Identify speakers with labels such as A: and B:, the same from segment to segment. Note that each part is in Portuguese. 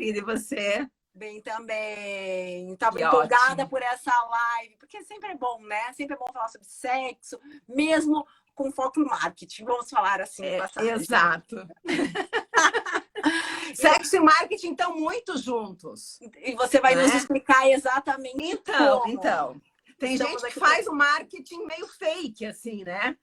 A: querida, e você?
B: Bem também. Estava
A: Que
B: empolgada
A: ótimo.
B: por essa live, porque sempre é bom, né? Sempre é bom falar sobre sexo, mesmo com foco no marketing. Vamos falar assim de passagem.
A: Exato.
B: E,
A: Sexo e marketing estão muito juntos,
B: e você vai nos
A: né?
B: explicar exatamente como.
A: Tem
B: Estamos
A: gente que
B: aqui para.
A: faz o marketing meio fake, assim, né?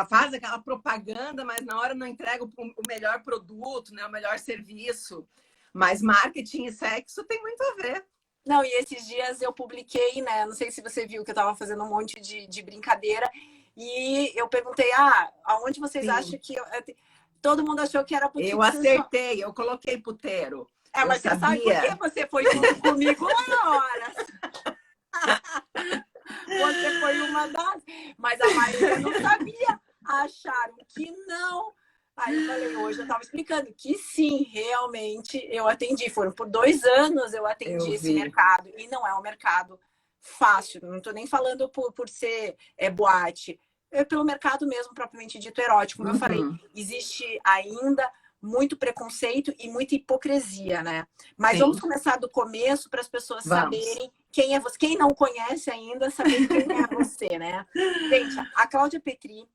A: Faz aquela propaganda, mas na hora não entrega o melhor produto, né? O melhor serviço. Mas marketing e sexo tem muito a ver.
B: Não, e esses dias eu publiquei, né? Não sei se você viu que eu estava fazendo um monte de brincadeira. E eu perguntei, aonde vocês acham
A: Sim,
B: que todo mundo achou que era
A: eu
B: boutique sensual.
A: acertei, eu coloquei puteiro.
B: É,
A: Eu
B: mas você sabe por que
A: sabia.
B: você foi junto comigo lá na hora. Você foi uma das. Mas a maioria não sabia. Acharam que não. Aí eu falei, hoje eu estava explicando que sim, realmente eu atendi. Foram por 2 anos eu
A: Eu
B: atendi esse
A: vi.
B: mercado. E não é um mercado fácil. Não estou nem falando por ser boate. É pelo mercado mesmo, propriamente dito, erótico. Como eu falei,
A: Uhum.
B: existe ainda muito preconceito e muita hipocrisia, né? Mas vamos
A: Sim,
B: começar do começo para as pessoas
A: vamos.
B: saberem quem é você. Quem não conhece ainda, saber quem é você, né? Gente, a Cláudia Petri,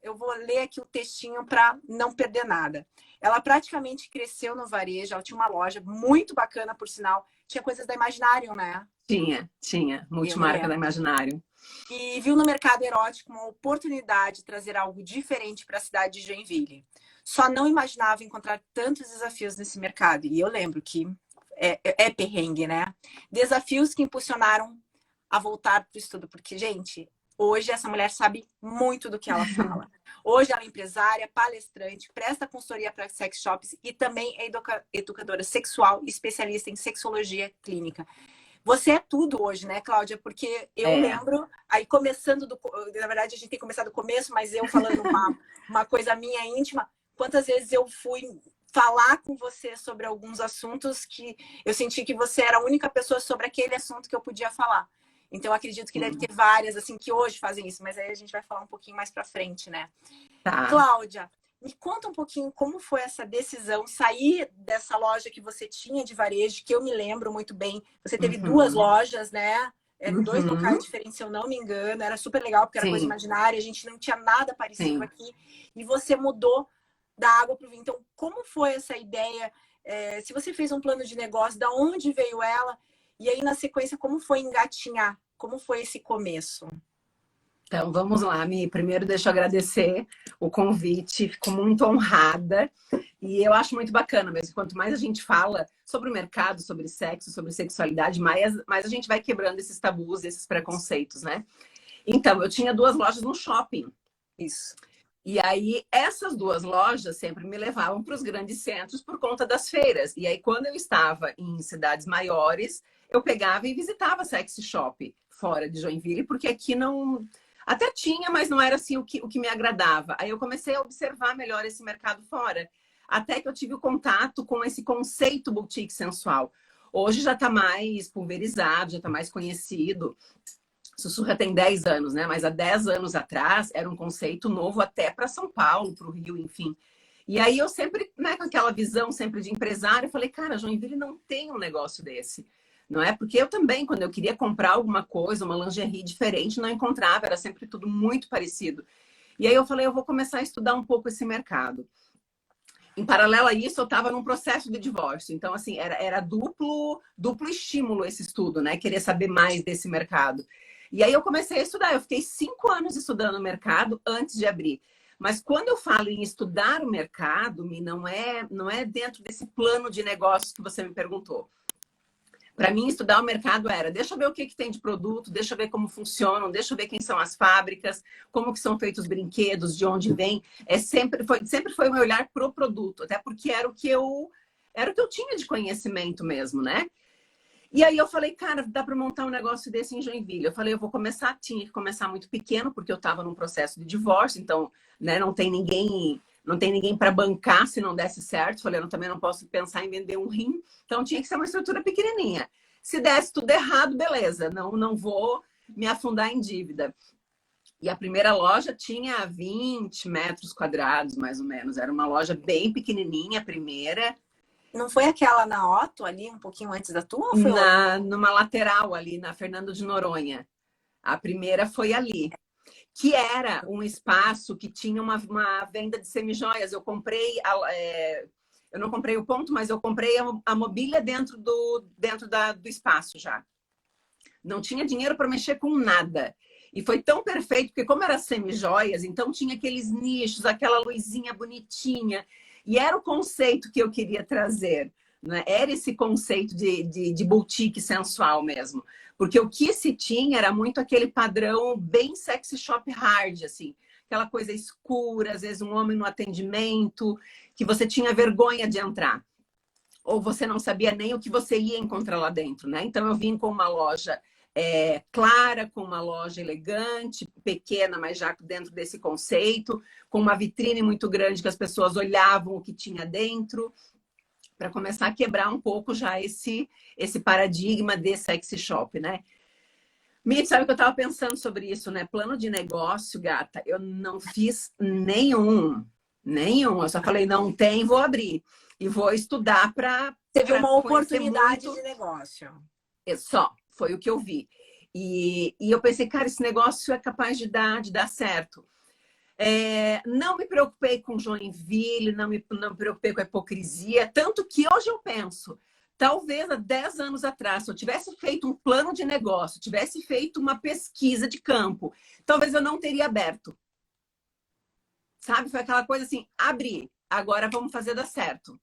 B: eu vou ler aqui o textinho para não perder nada. Ela praticamente cresceu no varejo, ela tinha uma loja muito bacana, por sinal. Tinha coisas da Imaginarium, né?
A: Tinha.
B: Eu me
A: Multimarca da
B: lembro.
A: Imaginário.
B: E viu no mercado erótico uma oportunidade de trazer algo diferente para a cidade de Joinville. Só não imaginava encontrar tantos desafios nesse mercado. E eu lembro que é perrengue, né? Desafios que impulsionaram a voltar para o estudo. Porque, gente, hoje essa mulher sabe muito do que ela fala. Hoje ela é empresária, palestrante, presta consultoria para sex shops e também é educadora sexual, especialista em sexologia clínica. Você é tudo hoje, né, Cláudia? Porque eu
A: É.
B: lembro, aí começando na verdade, a gente tem que começar do começo, mas eu falando uma coisa minha íntima, quantas vezes eu fui falar com você sobre alguns assuntos que eu senti que você era a única pessoa sobre aquele assunto que eu podia falar. Então, eu acredito que deve
A: Sim.
B: ter várias, assim, que hoje fazem isso, mas aí a gente vai falar um pouquinho mais pra frente, né?
A: Tá.
B: Cláudia, me conta um pouquinho como foi essa decisão, sair dessa loja que você tinha de varejo, que eu me lembro muito bem. Você teve 2 lojas, né? Em 2 locais
A: Uhum.
B: diferentes, se eu não me engano. Era super legal, porque era coisa
A: Sim,
B: imaginária, a gente não tinha nada parecido
A: sim.
B: aqui. E você mudou da água para o vinho. Então, como foi essa ideia? Se você fez um plano de negócio, da onde veio ela? E aí, na sequência, como foi engatinhar? Como foi esse começo?
A: Então, vamos lá, Mi. Primeiro, deixa eu agradecer o convite. Fico muito honrada. E eu acho muito bacana mesmo. Quanto mais a gente fala sobre o mercado, sobre sexo, sobre sexualidade, mais a gente vai quebrando esses tabus, esses preconceitos, né? Então, eu tinha 2 lojas no shopping.
B: Isso.
A: E aí, essas 2 lojas sempre me levavam para os grandes centros por conta das feiras. E aí, quando eu estava em cidades maiores, eu pegava e visitava sex shop fora de Joinville, porque aqui não. Até tinha, mas não era assim o que me agradava. Aí eu comecei a observar melhor esse mercado fora. Até que eu tive o contato com esse conceito boutique sensual. Hoje já está mais pulverizado, já está mais conhecido. Sussurra tem 10 anos, né? Mas há 10 anos atrás era um conceito novo até para São Paulo, para o Rio, enfim. E aí eu sempre, né, com aquela visão sempre de empresário, eu falei, cara, Joinville não tem um negócio desse. Não é? Porque eu também, quando eu queria comprar alguma coisa, uma lingerie diferente, não encontrava, era sempre tudo muito parecido. E aí eu falei, eu vou começar a estudar um pouco esse mercado. Em paralelo a isso, eu estava num processo de divórcio. Então, assim, era duplo estímulo esse estudo, né? Querer saber mais desse mercado. E aí eu comecei a estudar. Eu fiquei 5 anos estudando o mercado antes de abrir. Mas quando eu falo em estudar o mercado, não é dentro desse plano de negócios que você me perguntou. Para mim, estudar o mercado era, deixa eu ver o que tem de produto, deixa eu ver como funcionam, deixa eu ver quem são as fábricas, como que são feitos os brinquedos, de onde vem. Sempre foi o meu olhar pro produto, até porque era o que eu tinha de conhecimento mesmo, né? E aí eu falei, cara, dá para montar um negócio desse em Joinville. Eu falei, eu vou começar, tinha que começar muito pequeno, porque eu estava num processo de divórcio, então, né, não tem ninguém para bancar se não desse certo. Falei, eu também não posso pensar em vender um rim, então tinha que ser uma estrutura pequenininha. Se desse tudo errado, beleza, não vou me afundar em dívida. E a primeira loja tinha 20 metros quadrados, mais ou menos. Era uma loja bem pequenininha, a primeira.
B: Não foi aquela na Otto ali, um pouquinho antes da tua, ou foi outra?
A: Numa lateral ali, na Fernando de Noronha. A primeira foi ali, que era um espaço que tinha uma venda de semijoias. Eu comprei, eu não comprei o ponto, mas eu comprei a mobília dentro do espaço já. Não tinha dinheiro para mexer com nada. E foi tão perfeito, porque como era semijoias, então tinha aqueles nichos, aquela luzinha bonitinha. E era o conceito que eu queria trazer. Né? Era esse conceito de boutique sensual mesmo. Porque o que se tinha era muito aquele padrão bem sexy shop hard, assim. Aquela coisa escura, às vezes um homem no atendimento, que você tinha vergonha de entrar. Ou você não sabia nem o que você ia encontrar lá dentro, né? Então eu vim com uma loja clara, com uma loja elegante, pequena, mas já dentro desse conceito, com uma vitrine muito grande que as pessoas olhavam o que tinha dentro, para começar a quebrar um pouco já esse paradigma de sexy shop, né? Mitch, sabe que eu estava pensando sobre isso, né? Plano de negócio, gata, eu não fiz nenhum. Eu só falei, não tem, vou abrir. E vou estudar para
B: Teve uma
A: conhecer
B: oportunidade
A: muito.
B: de negócio.
A: Só, foi o que eu vi. E eu pensei, cara, esse negócio é capaz de dar certo. Não me preocupei com Joinville, não me preocupei com a hipocrisia, tanto que hoje eu penso, talvez há 10 anos atrás, se eu tivesse feito um plano de negócio, tivesse feito uma pesquisa de campo, talvez eu não teria aberto. Sabe? Foi aquela coisa assim, abri, agora vamos fazer dar certo.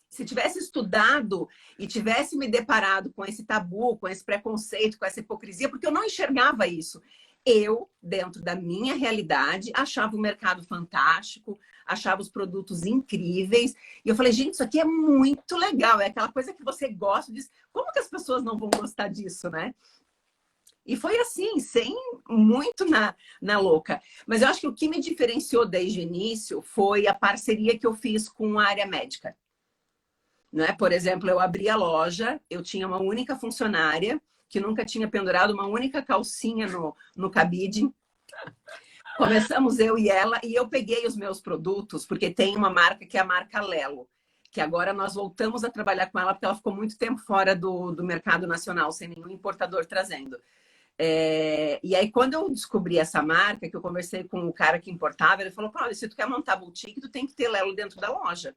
A: Se tivesse estudado e tivesse me deparado com esse tabu, com esse preconceito, com essa hipocrisia, porque eu não enxergava isso. Eu, dentro da minha realidade, achava o mercado fantástico, achava os produtos incríveis. E eu falei, gente, isso aqui é muito legal. É aquela coisa que você gosta disso. Como que as pessoas não vão gostar disso, né? E foi assim, sem muito na louca. Mas eu acho que o que me diferenciou desde o início foi a parceria que eu fiz com a área médica. Né? Por exemplo, eu abri a loja, eu tinha uma única funcionária que nunca tinha pendurado uma única calcinha no cabide. Começamos eu e ela, e eu peguei os meus produtos, porque tem uma marca que é a marca Lelo, que agora nós voltamos a trabalhar com ela, porque ela ficou muito tempo fora do mercado nacional, sem nenhum importador trazendo. E aí, quando eu descobri essa marca, que eu conversei com o cara que importava, ele falou, Paulo, se tu quer montar boutique, tu tem que ter Lelo dentro da loja.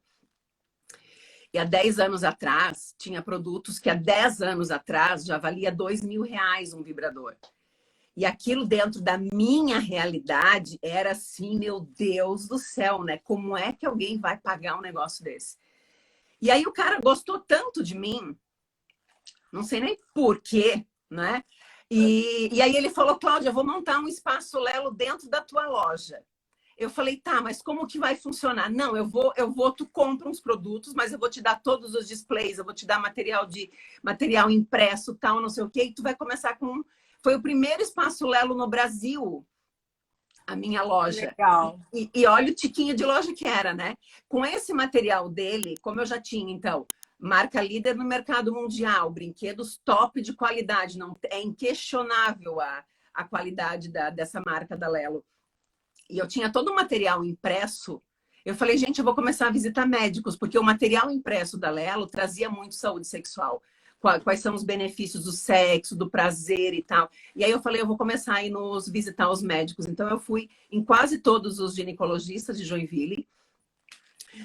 A: E há 10 anos atrás, tinha produtos que há 10 anos atrás já valia R$ 2.000 um vibrador. E aquilo dentro da minha realidade era assim, meu Deus do céu, né? Como é que alguém vai pagar um negócio desse? E aí o cara gostou tanto de mim, não sei nem por quê, né? E aí ele falou, Cláudia, eu vou montar um espaço Lelo dentro da tua loja. Eu falei, tá, mas como que vai funcionar? Não, tu compra uns produtos, mas eu vou te dar todos os displays, eu vou te dar material impresso, tal, não sei o quê, e tu vai começar com... Foi o primeiro espaço Lelo no Brasil, a minha loja.
B: Legal.
A: E olha o tiquinho de loja que era, né? Com esse material dele, como eu já tinha, então, marca líder no mercado mundial, brinquedos top de qualidade, não é inquestionável a qualidade dessa marca da Lelo. E eu tinha todo o material impresso. Eu falei, gente, eu vou começar a visitar médicos, porque o material impresso da Lelo trazia muito saúde sexual. Quais são os benefícios do sexo, do prazer e tal. E aí eu falei, eu vou começar a ir visitar os médicos. Então eu fui em quase todos os ginecologistas de Joinville,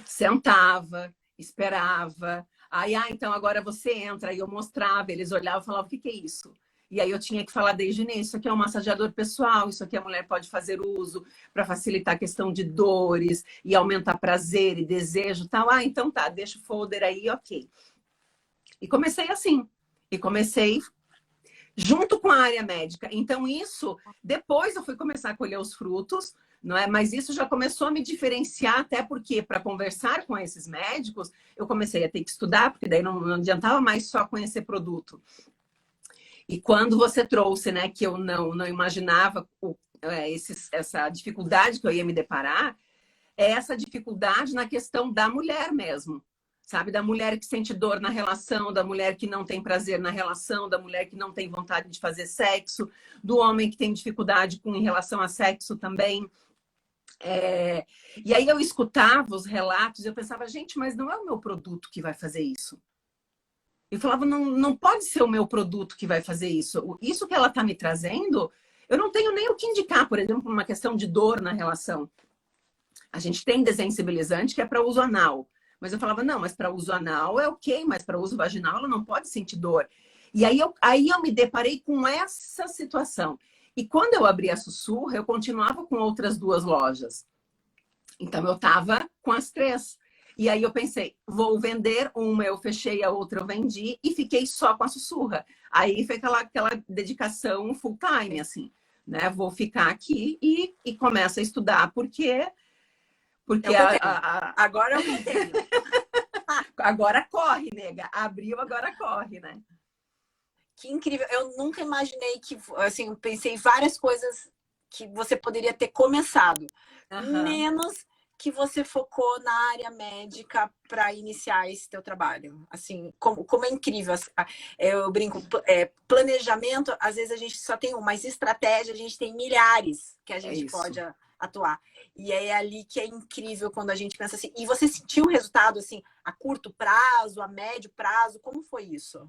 A: sentava, esperava. Aí, então agora você entra. E eu mostrava, eles olhavam e falavam, o que é isso? E aí eu tinha que falar desde o início, isso aqui é um massageador pessoal, isso aqui a mulher pode fazer uso para facilitar a questão de dores e aumentar prazer e desejo e tal. Então tá, deixa o folder aí, ok. E comecei assim. E comecei junto com a área médica. Então isso, depois eu fui começar a colher os frutos, não é? Mas isso já começou a me diferenciar, até porque para conversar com esses médicos, eu comecei a ter que estudar, porque daí não adiantava mais só conhecer produto. E quando você trouxe, né, que eu não imaginava essa dificuldade que eu ia me deparar, é essa dificuldade na questão da mulher mesmo, sabe? Da mulher que sente dor na relação, da mulher que não tem prazer na relação, da mulher que não tem vontade de fazer sexo, do homem que tem dificuldade em relação a sexo também. E aí eu escutava os relatos e eu pensava, gente, mas não é o meu produto que vai fazer isso. Eu falava, não, não pode ser o meu produto que vai fazer isso. Isso que ela está me trazendo, eu não tenho nem o que indicar, por exemplo, uma questão de dor na relação. A gente tem desensibilizante que é para uso anal. Mas eu falava, não, mas para uso anal é ok, mas para uso vaginal ela não pode sentir dor. E aí eu me deparei com essa situação. E quando eu abri a Sussurra, eu continuava com outras 2 lojas. Então eu estava com as 3. E aí eu pensei, vou vender uma, eu fechei, a outra eu vendi e fiquei só com a Sussurra. Aí foi aquela dedicação full time, assim, né? Vou ficar aqui e começo a estudar, porque
B: agora é o que eu tenho.
A: Agora corre, nega. Abriu, agora corre, né?
B: Que incrível. Eu nunca imaginei que, assim, eu pensei várias coisas que você poderia ter começado. Menos que você focou na área médica para iniciar esse teu trabalho. Assim, como é incrível. Eu brinco, planejamento, às vezes a gente só tem um, mas estratégia a gente tem milhares que a gente pode atuar. E é ali que é incrível quando a gente pensa assim. E você sentiu o resultado, assim, a curto prazo, a médio prazo? Como foi isso?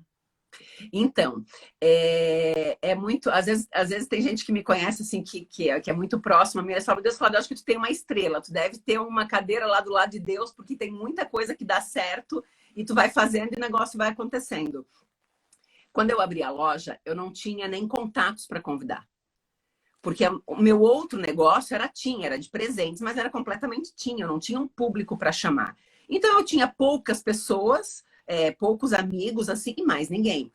A: Então, é muito. Às vezes tem gente que me conhece assim, que é muito próxima a mim, eles falam, Deus, Cláudia, eu acho que tu tem uma estrela, tu deve ter uma cadeira lá do lado de Deus, porque tem muita coisa que dá certo e tu vai fazendo e o negócio vai acontecendo. Quando eu abri a loja, eu não tinha nem contatos para convidar. Porque o meu outro negócio era de presentes, mas era completamente eu não tinha um público para chamar. Então eu tinha poucas pessoas, poucos amigos, assim, e mais ninguém.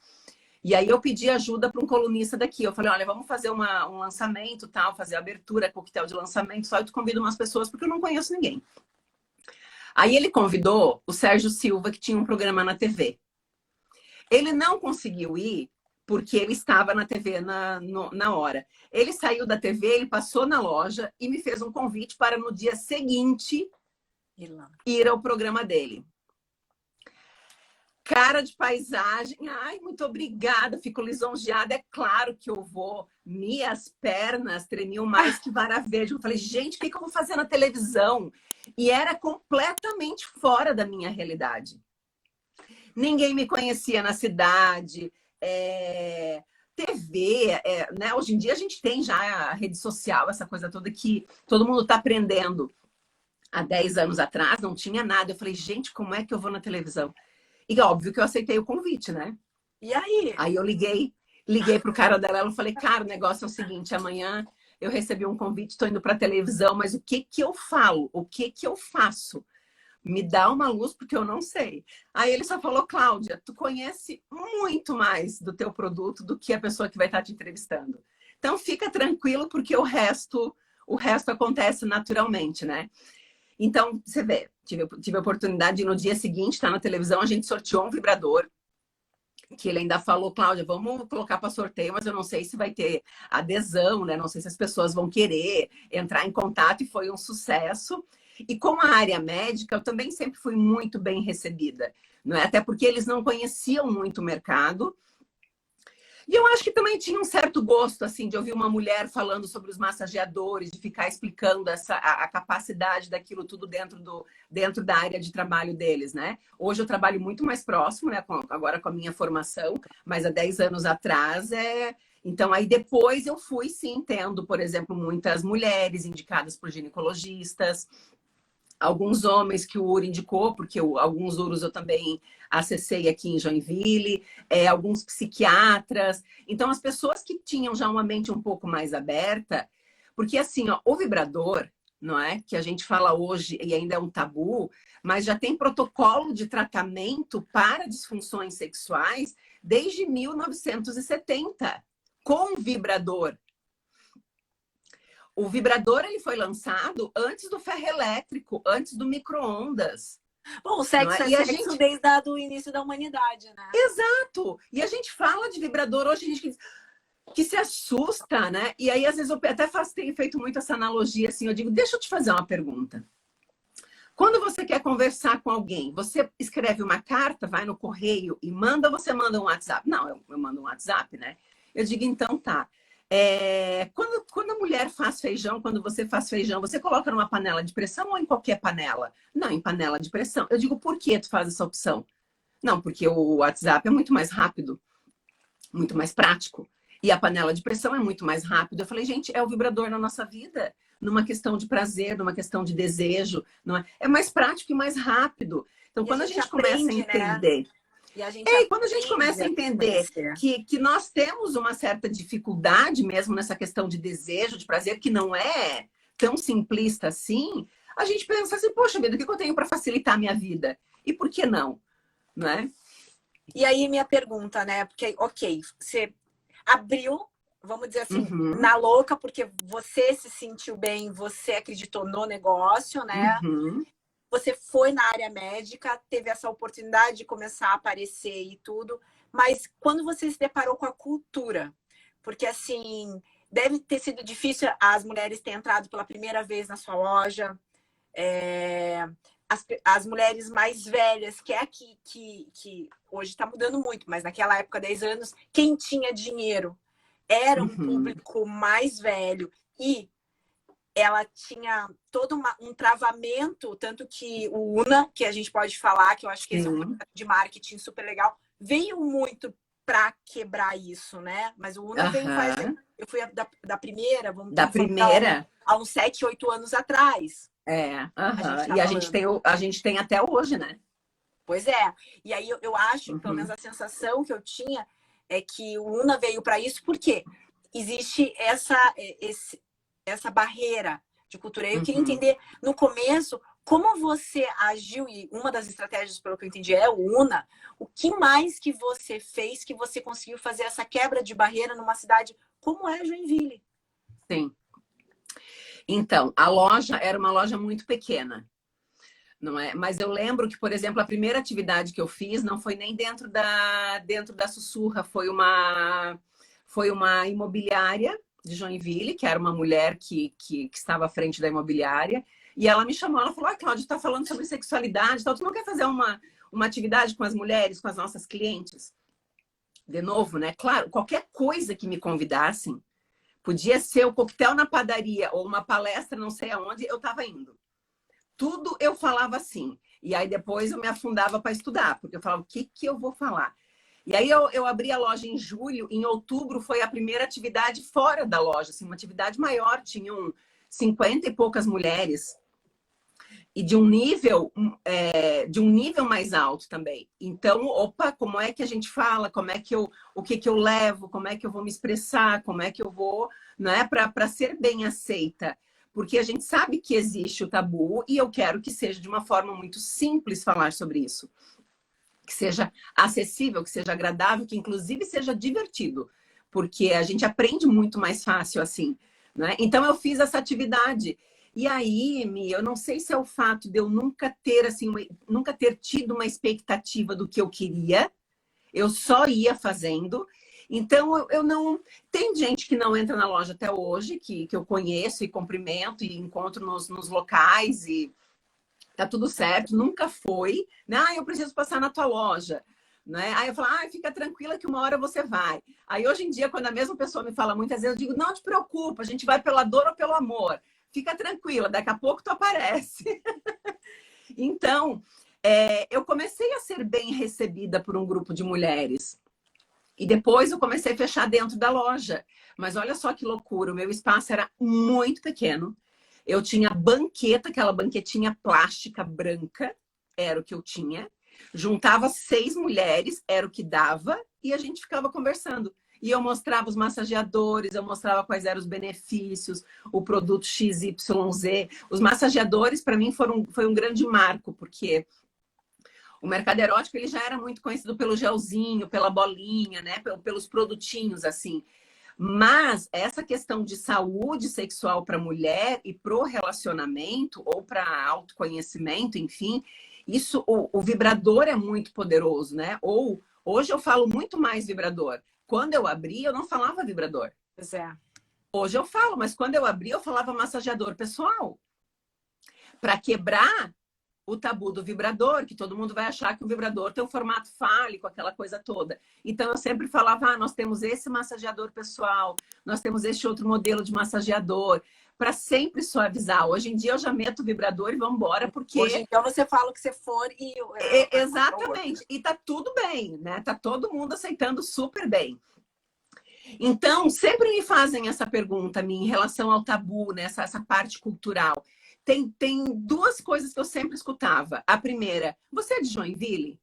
A: E aí eu pedi ajuda para um colunista daqui. Eu falei, olha, vamos fazer um lançamento, tal, fazer a abertura, coquetel de lançamento, só eu te convido umas pessoas, porque eu não conheço ninguém. Aí ele convidou o Sérgio Silva, que tinha um programa na TV. Ele não conseguiu ir, porque ele estava na TV na hora. Ele saiu da TV, ele passou na loja e me fez um convite para no dia seguinte ir ao programa dele. Cara de paisagem, ai, muito obrigada, fico lisonjeada, é claro que eu vou. Minhas pernas tremiam mais que vara verde. Eu falei, gente, o que eu vou fazer na televisão? E era completamente fora da minha realidade. Ninguém me conhecia na cidade, TV, né? Hoje em dia a gente tem já a rede social, essa coisa toda que todo mundo está aprendendo. Há 10 anos atrás não tinha nada. Eu falei, gente, como é que eu vou na televisão? E óbvio que eu aceitei o convite, né?
B: E aí?
A: Aí eu liguei pro cara dela e falei, cara, o negócio é o seguinte, amanhã eu recebi um convite, estou indo para televisão, mas o que eu falo? O que eu faço? Me dá uma luz, porque eu não sei. Aí ele só falou, Cláudia, tu conhece muito mais do teu produto do que a pessoa que vai estar te entrevistando. Então fica tranquilo, porque o resto acontece naturalmente, né? Então, você vê, tive a oportunidade de no dia seguinte estar na televisão, a gente sorteou um vibrador, que ele ainda falou, Cláudia, vamos colocar para sorteio, mas eu não sei se vai ter adesão, né? Não sei se as pessoas vão querer entrar em contato, e foi um sucesso. E com a área médica, eu também sempre fui muito bem recebida, não é? Até porque eles não conheciam muito o mercado. E eu acho que também tinha um certo gosto, assim, de ouvir uma mulher falando sobre os massageadores, de ficar explicando a capacidade daquilo tudo dentro da área de trabalho deles, né? Hoje eu trabalho muito mais próximo, né? Agora com a minha formação, mas há 10 anos atrás Então, aí depois eu fui, sim, tendo, por exemplo, muitas mulheres indicadas por ginecologistas, alguns homens que o UR indicou, porque alguns UROS eu também acessei aqui em Joinville, alguns psiquiatras. Então, as pessoas que tinham já uma mente um pouco mais aberta, porque assim, ó, o vibrador, não é? Que a gente fala hoje e ainda é um tabu, mas já tem protocolo de tratamento para disfunções sexuais desde 1970, com vibrador. O vibrador ele foi lançado antes do ferro elétrico, antes do micro-ondas.
B: Bom, o sexo é sexo desde o início da humanidade, né?
A: Exato! E a gente fala de vibrador hoje, a gente que se assusta, né? E aí, às vezes, eu até tenho feito muito essa analogia, assim, eu digo, deixa eu te fazer uma pergunta. Quando você quer conversar com alguém, você escreve uma carta, vai no correio e manda, ou você manda um WhatsApp? Não, eu mando um WhatsApp, né? Eu digo, então tá. Quando a mulher faz feijão, quando você faz feijão, você coloca numa panela de pressão ou em qualquer panela? Não, em panela de pressão. Eu digo, por que tu faz essa opção? Não, porque o WhatsApp é muito mais rápido, muito mais prático. E a panela de pressão é muito mais rápido. Eu falei, gente, é o vibrador na nossa vida, numa questão de prazer, numa questão de desejo. Não é? É mais prático e mais rápido. Então, quando a gente começa a entender...
B: E a gente
A: quando a gente começa a entender que nós temos uma certa dificuldade mesmo nessa questão de desejo, de prazer, que não é tão simplista assim, a gente pensa assim, poxa vida, o que eu tenho para facilitar a minha vida? E por que não? Né?
B: E aí minha pergunta, né? Porque, ok, você abriu, vamos dizer assim, na louca, porque você se sentiu bem, você acreditou no negócio, né? Você foi na área médica, teve essa oportunidade de começar a aparecer e tudo, mas quando você se deparou com a cultura, porque assim, deve ter sido difícil as mulheres terem entrado pela primeira vez na sua loja, as mulheres mais velhas, que é aqui, que hoje está mudando muito, mas naquela época, 10 anos, quem tinha dinheiro era um público mais velho e ela tinha todo um travamento, tanto que o Una, que a gente pode falar, que eu acho que esse é um projeto de marketing super legal, veio muito para quebrar isso, né? Mas o Una veio fazer... Eu fui da primeira, vamos
A: da primeira
B: há uns 7, 8 anos atrás.
A: E a gente tem até hoje, né?
B: Pois é. E aí eu acho, pelo menos a sensação que eu tinha, é que o Una veio para isso, porque existe essa barreira de cultura. Eu queria entender, no começo, como você agiu, e uma das estratégias, pelo que eu entendi, é o Una. O que mais que você fez que você conseguiu fazer essa quebra de barreira numa cidade como é Joinville?
A: Sim. Então, a loja era uma loja muito pequena, não é? Mas eu lembro que, por exemplo, a primeira atividade que eu fiz não foi nem dentro da Sussurra, foi uma imobiliária de Joinville, que era uma mulher que estava à frente da imobiliária, e ela me chamou, ela falou, Cláudia, tu tá falando sobre sexualidade, tal, tu não quer fazer uma atividade com as mulheres, com as nossas clientes? De novo, né? Claro, qualquer coisa que me convidassem, podia ser o coquetel na padaria ou uma palestra não sei aonde, eu estava indo. Tudo eu falava assim. E aí depois eu me afundava para estudar, porque eu falava, o que eu vou falar? E aí eu abri a loja em julho, em outubro foi a primeira atividade fora da loja, assim, uma atividade maior, tinham 50 e poucas mulheres. E de um nível mais alto também. Então, opa, como é que a gente fala? O que eu levo? Como é que eu vou me expressar? Como é que eu vou, né, para ser bem aceita? Porque a gente sabe que existe o tabu e eu quero que seja de uma forma muito simples falar sobre isso. Que seja acessível, que seja agradável, que inclusive seja divertido. Porque a gente aprende muito mais fácil assim, né? Então, eu fiz essa atividade. E aí, Mi, eu não sei se é o fato de eu nunca ter tido uma expectativa do que eu queria, eu só ia fazendo. Então, eu não... Tem gente que não entra na loja até hoje, que eu conheço e cumprimento e encontro nos locais e tá tudo certo, nunca foi. Né? Eu preciso passar na tua loja. Né? Aí eu falo, fica tranquila que uma hora você vai. Aí hoje em dia, quando a mesma pessoa me fala muitas vezes, eu digo, não te preocupa, a gente vai pela dor ou pelo amor. Fica tranquila, daqui a pouco tu aparece. Então, eu comecei a ser bem recebida por um grupo de mulheres. E depois eu comecei a fechar dentro da loja. Mas olha só que loucura, o meu espaço era muito pequeno. Eu tinha banqueta, aquela banquetinha plástica branca, era o que eu tinha. Juntava 6 mulheres, era o que dava, e a gente ficava conversando. E eu mostrava os massageadores, eu mostrava quais eram os benefícios, o produto XYZ. Os massageadores, para mim, foi um grande marco, porque o mercado erótico ele já era muito conhecido pelo gelzinho, pela bolinha, né? Pelos produtinhos, assim. Mas essa questão de saúde sexual para a mulher e para o relacionamento, ou para autoconhecimento, enfim, isso, o vibrador é muito poderoso, né? Ou hoje eu falo muito mais vibrador. Quando eu abri, eu não falava vibrador.
B: Pois é.
A: Hoje eu falo, mas quando eu abri, eu falava massageador pessoal. Para quebrar o tabu do vibrador, que todo mundo vai achar que o vibrador tem um formato fálico, aquela coisa toda. Então, eu sempre falava, nós temos esse massageador pessoal, nós temos este outro modelo de massageador, para sempre suavizar. Hoje em dia, eu já meto o vibrador e vamos embora, porque...
B: Hoje, então, você fala o que você for e...
A: Exatamente. E tá tudo bem, né? Tá todo mundo aceitando super bem. Então, sempre me fazem essa pergunta a mim, em relação ao tabu, né? Essa parte cultural. Tem duas coisas que eu sempre escutava. A primeira, você é de Joinville?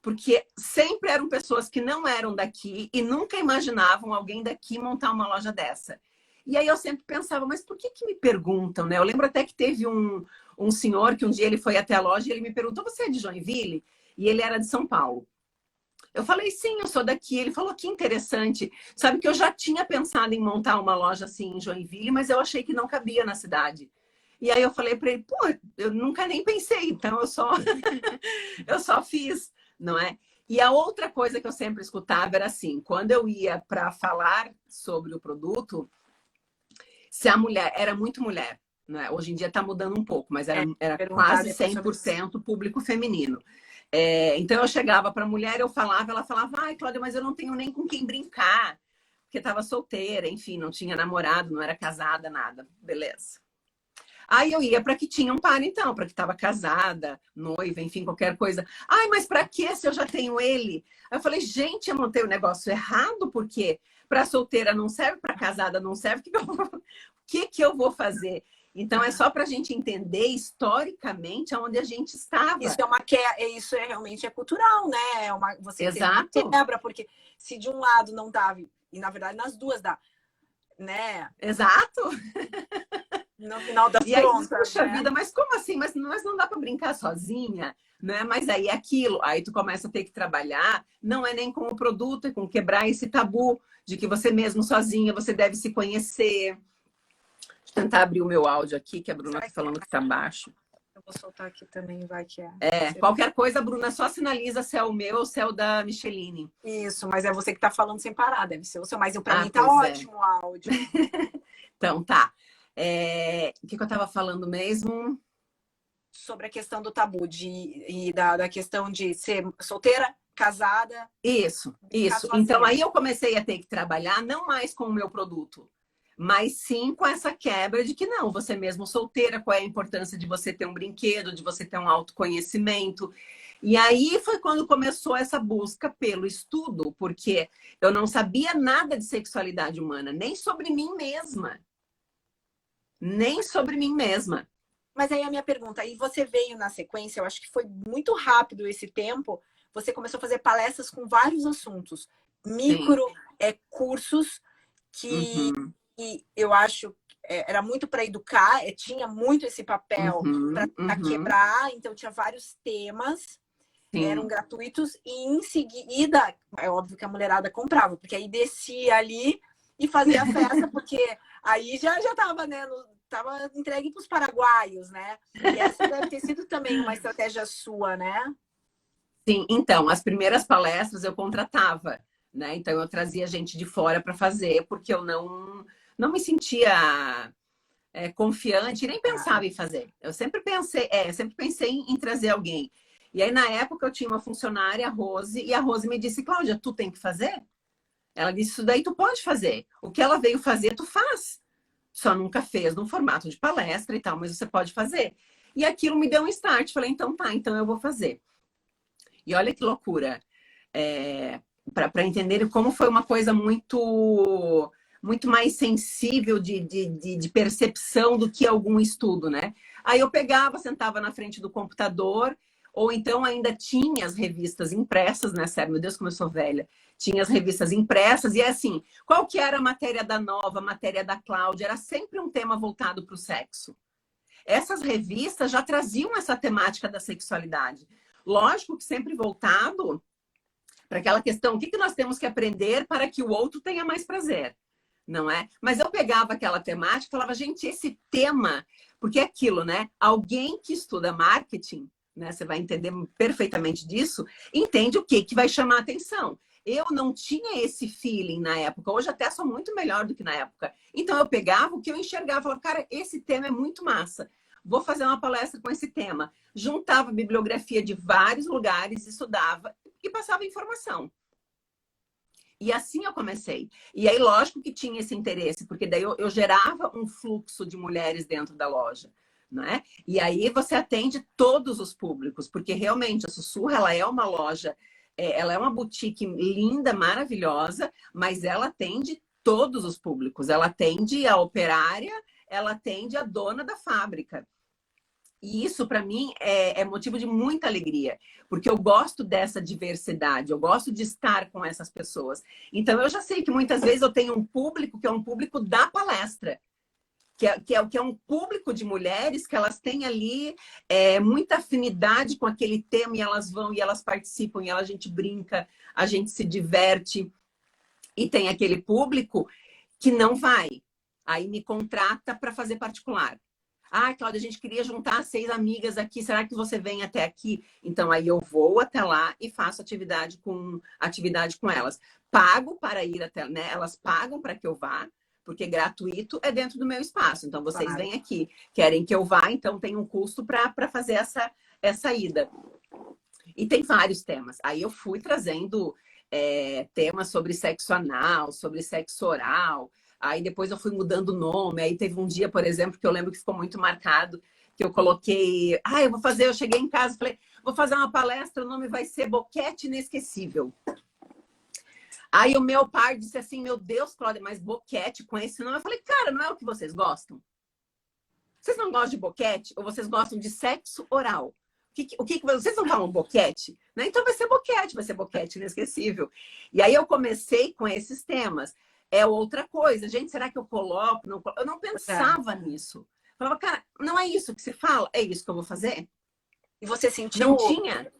A: Porque sempre eram pessoas que não eram daqui e nunca imaginavam alguém daqui montar uma loja dessa. E aí eu sempre pensava, mas por que me perguntam, né? Eu lembro até que teve um senhor que um dia ele foi até a loja e ele me perguntou, você é de Joinville? E ele era de São Paulo. Eu falei, sim, eu sou daqui. Ele falou, que interessante. Sabe que eu já tinha pensado em montar uma loja assim em Joinville, mas eu achei que não cabia na cidade. E aí eu falei para ele, pô, eu nunca nem pensei, então eu só fiz, não é? E a outra coisa que eu sempre escutava era assim, quando eu ia para falar sobre o produto, se a mulher, era muito mulher, né? Hoje em dia está mudando um pouco, mas era quase 100% público feminino. Então eu chegava para a mulher, eu falava, ela falava, ai, Cláudia, mas eu não tenho nem com quem brincar, porque estava solteira, enfim, não tinha namorado, não era casada, nada. Beleza. Aí eu ia para que tinha um par, então, para que estava casada, noiva, enfim, qualquer coisa. Ai, mas para que se eu já tenho ele? Aí eu falei, gente, eu montei o negócio errado, porque para solteira não serve, para casada não serve, o que eu vou fazer? Então, é só para a gente entender historicamente aonde a gente estava.
B: Isso realmente é cultural, né? Você
A: Exato.
B: Tem uma quebra, porque se de um lado não dava, e na verdade nas duas dá, né?
A: Exato.
B: No final das
A: contas,
B: puxa
A: né? Vida, mas como assim? Mas não dá para brincar sozinha, né? Mas aí é aquilo, aí tu começa a ter que trabalhar, não é nem com o produto, é com quebrar esse tabu de que você mesmo sozinha, você deve se conhecer. Deixa eu tentar abrir o meu áudio aqui, que a Bruna está falando que está baixo.
B: Eu vou soltar aqui também, vai que é.
A: Qualquer coisa, Bruna, só sinaliza se é o meu ou se é o da Micheline.
B: Isso, mas é você que está falando sem parar, deve ser o seu. Mas para mim tá ótimo o áudio.
A: Então, tá. O que eu estava falando mesmo?
B: Sobre a questão do tabu da questão de ser solteira, casada.
A: Isso. Então, aí eu comecei a ter que trabalhar não mais com o meu produto, mas sim com essa quebra de que não, você mesmo solteira, qual é a importância de você ter um brinquedo, de você ter um autoconhecimento. E aí foi quando começou essa busca pelo estudo, porque eu não sabia nada de sexualidade humana, nem sobre mim mesma. Nem sobre mim mesma.
B: Mas aí a minha pergunta, aí você veio na sequência, eu acho que foi muito rápido esse tempo, você começou a fazer palestras com vários assuntos, cursos que eu acho era muito para educar, tinha muito esse papel para quebrar, então tinha vários temas, eram gratuitos, e em seguida, é óbvio que a mulherada comprava, porque aí descia ali e fazia a festa, porque aí já estava, né, estava entregue para os paraguaios, né? E essa deve ter sido também uma estratégia sua, né?
A: Sim, então, as primeiras palestras eu contratava, né? Então eu trazia gente de fora para fazer, porque eu não me sentia confiante, nem pensava em fazer. Eu sempre pensei em trazer alguém. E aí, na época, eu tinha uma funcionária, a Rose, e a Rose me disse, Cláudia, tu tem que fazer? Ela disse, isso daí tu pode fazer. O que ela veio fazer, tu faz. Só nunca fez no formato de palestra e tal, mas você pode fazer. E aquilo me deu um start. Falei, então tá, então eu vou fazer. E olha que loucura. Para entenderem como foi uma coisa muito mais sensível de percepção do que algum estudo, né? Aí eu pegava, sentava na frente do computador, ou então ainda tinha as revistas impressas, né? Sério, meu Deus, como eu sou velha. Tinha as revistas impressas e assim, qual que era a matéria da Nova, a matéria da Cláudia? Era sempre um tema voltado para o sexo. Essas revistas já traziam essa temática da sexualidade. Lógico que sempre voltado para aquela questão, o que nós temos que aprender para que o outro tenha mais prazer, não é? Mas eu pegava aquela temática e falava, gente, esse tema, porque é aquilo, né? Alguém que estuda marketing, né? Você vai entender perfeitamente disso, entende o que vai chamar a atenção. Eu não tinha esse feeling na época, hoje até sou muito melhor do que na época. Então eu pegava o que eu enxergava, falava, cara, esse tema é muito massa. vou fazer uma palestra com esse tema. Juntava bibliografia de vários lugares, estudava e passava informação. E assim eu comecei. E aí, lógico que tinha esse interesse, porque daí eu gerava um fluxo de mulheres dentro da loja, né? E aí você atende todos os públicos, porque realmente a Sussurra, ela é uma loja, ela é uma boutique linda, maravilhosa, mas ela atende todos os públicos. Ela atende a operária, ela atende a dona da fábrica. E isso, para mim, é motivo de muita alegria, porque eu gosto dessa diversidade, eu gosto de estar com essas pessoas. Então, eu já sei que muitas vezes eu tenho um público que é um público da palestra, que é um público de mulheres que elas têm ali muita afinidade com aquele tema e elas vão e elas participam e a gente brinca, a gente se diverte. E tem aquele público que não vai, aí me contrata para fazer particular. Ah, Cláudia, a gente queria juntar 6 amigas aqui, será que você vem até aqui? Então, aí eu vou até lá e faço atividade com elas. Pago para ir até, né? Elas pagam para que eu vá, porque gratuito é dentro do meu espaço. Então, vocês vêm aqui, querem que eu vá, então tem um custo para fazer essa ida. E tem vários temas. Aí eu fui trazendo temas sobre sexo anal, sobre sexo oral. Aí depois eu fui mudando o nome. Aí teve um dia, por exemplo, que eu lembro que ficou muito marcado, que eu coloquei... eu cheguei em casa e falei, vou fazer uma palestra, o nome vai ser Boquete Inesquecível. Aí o meu pai disse assim, meu Deus, Cláudia, mas boquete com esse nome? Eu falei, cara, não é o que vocês gostam? Vocês não gostam de boquete? Ou vocês gostam de sexo oral? Vocês não falam boquete? Né? Então vai ser boquete inesquecível. E aí eu comecei com esses temas. É outra coisa. Gente, será que eu coloco? Não, eu não pensava nisso. Eu falava, cara, não é isso que se fala? É isso que eu vou fazer?
B: E você sentiu...
A: Não tinha?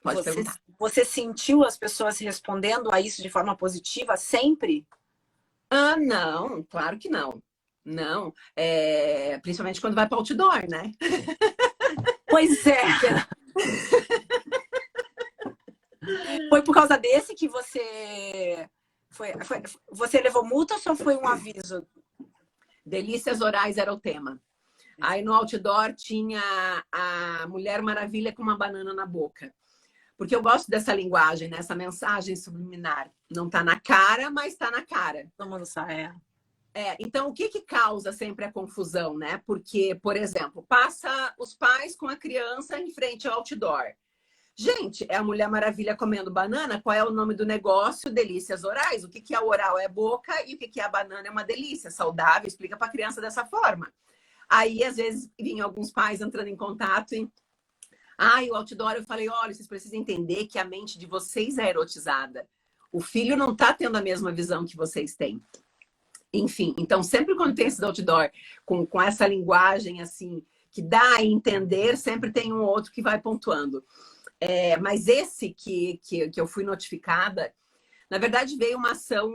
A: Pode perguntar.
B: Você sentiu as pessoas respondendo a isso de forma positiva sempre?
A: Ah, não. Claro que não. Não. Principalmente quando vai para outdoor, né?
B: Pois é. Foi por causa desse que você... Você levou multa ou só foi um aviso?
A: Delícias orais era o tema. Aí no outdoor tinha a Mulher Maravilha com uma banana na boca. Porque eu gosto dessa linguagem, né? Essa mensagem subliminar. Não tá na cara, mas tá na cara.
B: Vamos usar,
A: então, o que causa sempre a confusão, né? Porque, por exemplo, passa os pais com a criança em frente ao outdoor. Gente, é a Mulher Maravilha comendo banana? Qual é o nome do negócio? Delícias orais. O que é o oral? É boca. E o que é a banana? É uma delícia saudável. Explica para a criança dessa forma. Aí, às vezes, vinham alguns pais entrando em contato e... o outdoor, eu falei, olha, vocês precisam entender que a mente de vocês é erotizada. O filho não está tendo a mesma visão que vocês têm. Enfim, então, sempre quando tem esse outdoor com essa linguagem, assim, que dá a entender, sempre tem um outro que vai pontuando. Mas esse que eu fui notificada, na verdade veio uma ação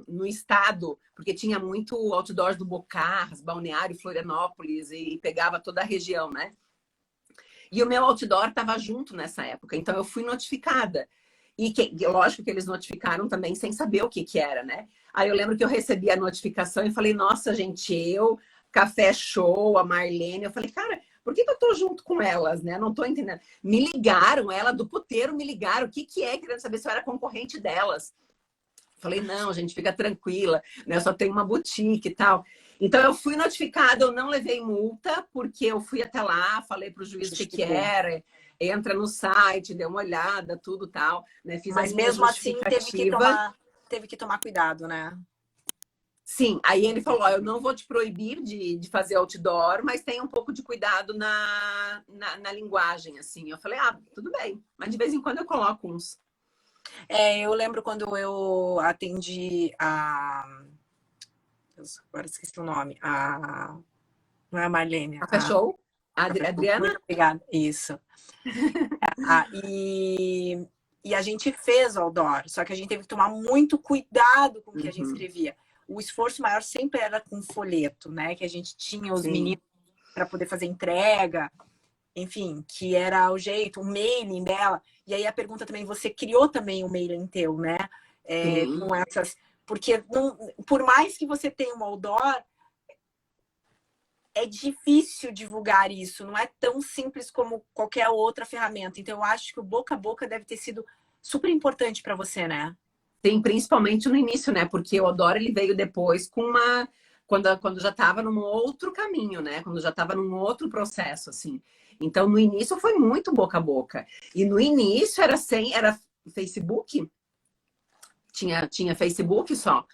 A: no estado, porque tinha muito outdoors do Bocarras, Balneário, Florianópolis, e pegava toda a região, né? E o meu outdoor estava junto nessa época, então eu fui notificada. E lógico que eles notificaram também sem saber o que era, né? Aí eu lembro que eu recebi a notificação e falei, nossa, gente, Café Show, a Marlene, eu falei, cara, por que eu tô junto com elas, né? Não tô entendendo. Me ligaram, ela do puteiro me ligaram, o que é? Querendo saber se eu era concorrente delas. Falei, não, gente, fica tranquila, né? Eu só tenho uma boutique e tal. Então, eu fui notificada, eu não levei multa, porque eu fui até lá, falei para o juiz o que era, entra no site, dê uma olhada, tudo tal. Né? Fiz
B: Mas mesmo assim, teve que tomar cuidado, né?
A: Sim, aí ele falou, eu não vou te proibir de fazer outdoor, mas tenha um pouco de cuidado na linguagem, assim. Eu falei, tudo bem, mas de vez em quando eu coloco uns.
B: Eu lembro quando eu atendi agora esqueci o nome. Não é a Marlene.
A: Café Show? A Adriana?
B: Muito obrigada. Isso. E a gente fez o outdoor, só que a gente teve que tomar muito cuidado com o que a gente escrevia. O esforço maior sempre era com folheto, né? Que a gente tinha os meninos para poder fazer entrega, enfim, que era o jeito, o mailing dela. E aí a pergunta também, você criou também o mailing teu, né? Com essas... Porque por mais que você tenha um outdoor, é difícil divulgar isso, não é tão simples como qualquer outra ferramenta. Então, eu acho que o boca a boca deve ter sido super importante para você, né?
A: Sim, principalmente no início, né? Porque o Odoro ele veio depois com uma. Quando já estava num outro caminho, né? Quando já estava num outro processo, assim. Então, no início foi muito boca a boca. E no início era Facebook, tinha Facebook só.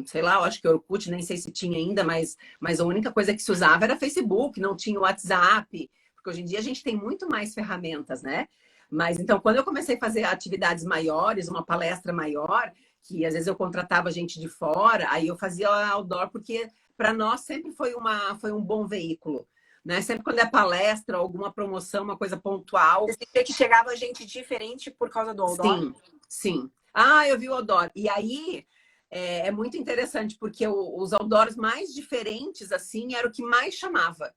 A: Sei lá, eu acho que Orkut, nem sei se tinha ainda, mas a única coisa que se usava era Facebook, não tinha o WhatsApp, porque hoje em dia a gente tem muito mais ferramentas, né? Mas então, quando eu comecei a fazer atividades maiores, uma palestra maior, que às vezes eu contratava gente de fora, aí eu fazia outdoor, porque para nós sempre foi um bom veículo, né? Sempre quando é palestra, alguma promoção, uma coisa pontual.
B: Você sentia que chegava gente diferente por causa do outdoor?
A: Sim, sim. Ah, eu vi o outdoor. E aí é muito interessante, porque os outdoors mais diferentes, assim, era o que mais chamava.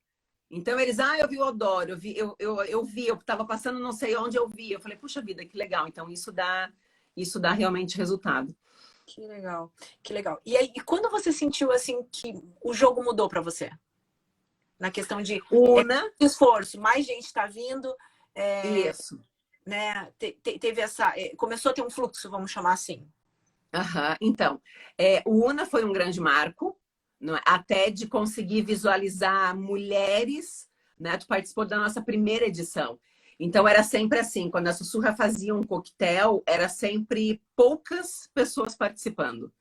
A: Então eles, eu vi o outdoor, eu estava passando não sei onde eu vi. Eu falei, puxa vida, que legal. Então isso dá realmente resultado.
B: Que legal, que legal. E aí, e quando você sentiu assim que o jogo mudou para você? Na questão de
A: Una,
B: esforço, mais gente está vindo,
A: isso.
B: né? Teve essa, começou a ter um fluxo, vamos chamar assim.
A: Aham. Então, o Una foi um grande marco, não é? Até de conseguir visualizar mulheres, né? Tu participou da nossa primeira edição. Então, era sempre assim, quando a Sussurra fazia um coquetel, era sempre poucas pessoas participando.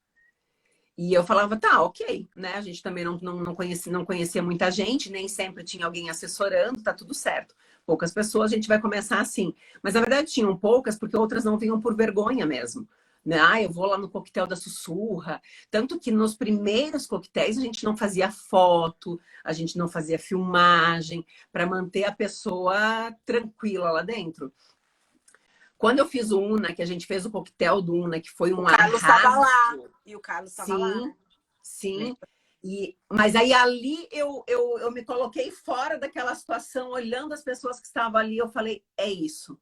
A: E eu falava, tá, ok, né? A gente também não conhecia muita gente, nem sempre tinha alguém assessorando, tá tudo certo. Poucas pessoas, a gente vai começar assim. Mas, na verdade, tinham poucas, porque outras não vinham por vergonha mesmo. Né? Eu vou lá no coquetel da Sussurra. Tanto que nos primeiros coquetéis a gente não fazia foto, a gente não fazia filmagem, para manter a pessoa tranquila lá dentro. Quando eu fiz o Una, que a gente fez o coquetel do Una, que foi um
B: O Carlos estava
A: arraso.
B: lá. E o Carlos estava lá,
A: Sim,
B: né?
A: sim. Mas aí ali eu me coloquei fora daquela situação, olhando as pessoas que estavam ali, eu falei, é isso.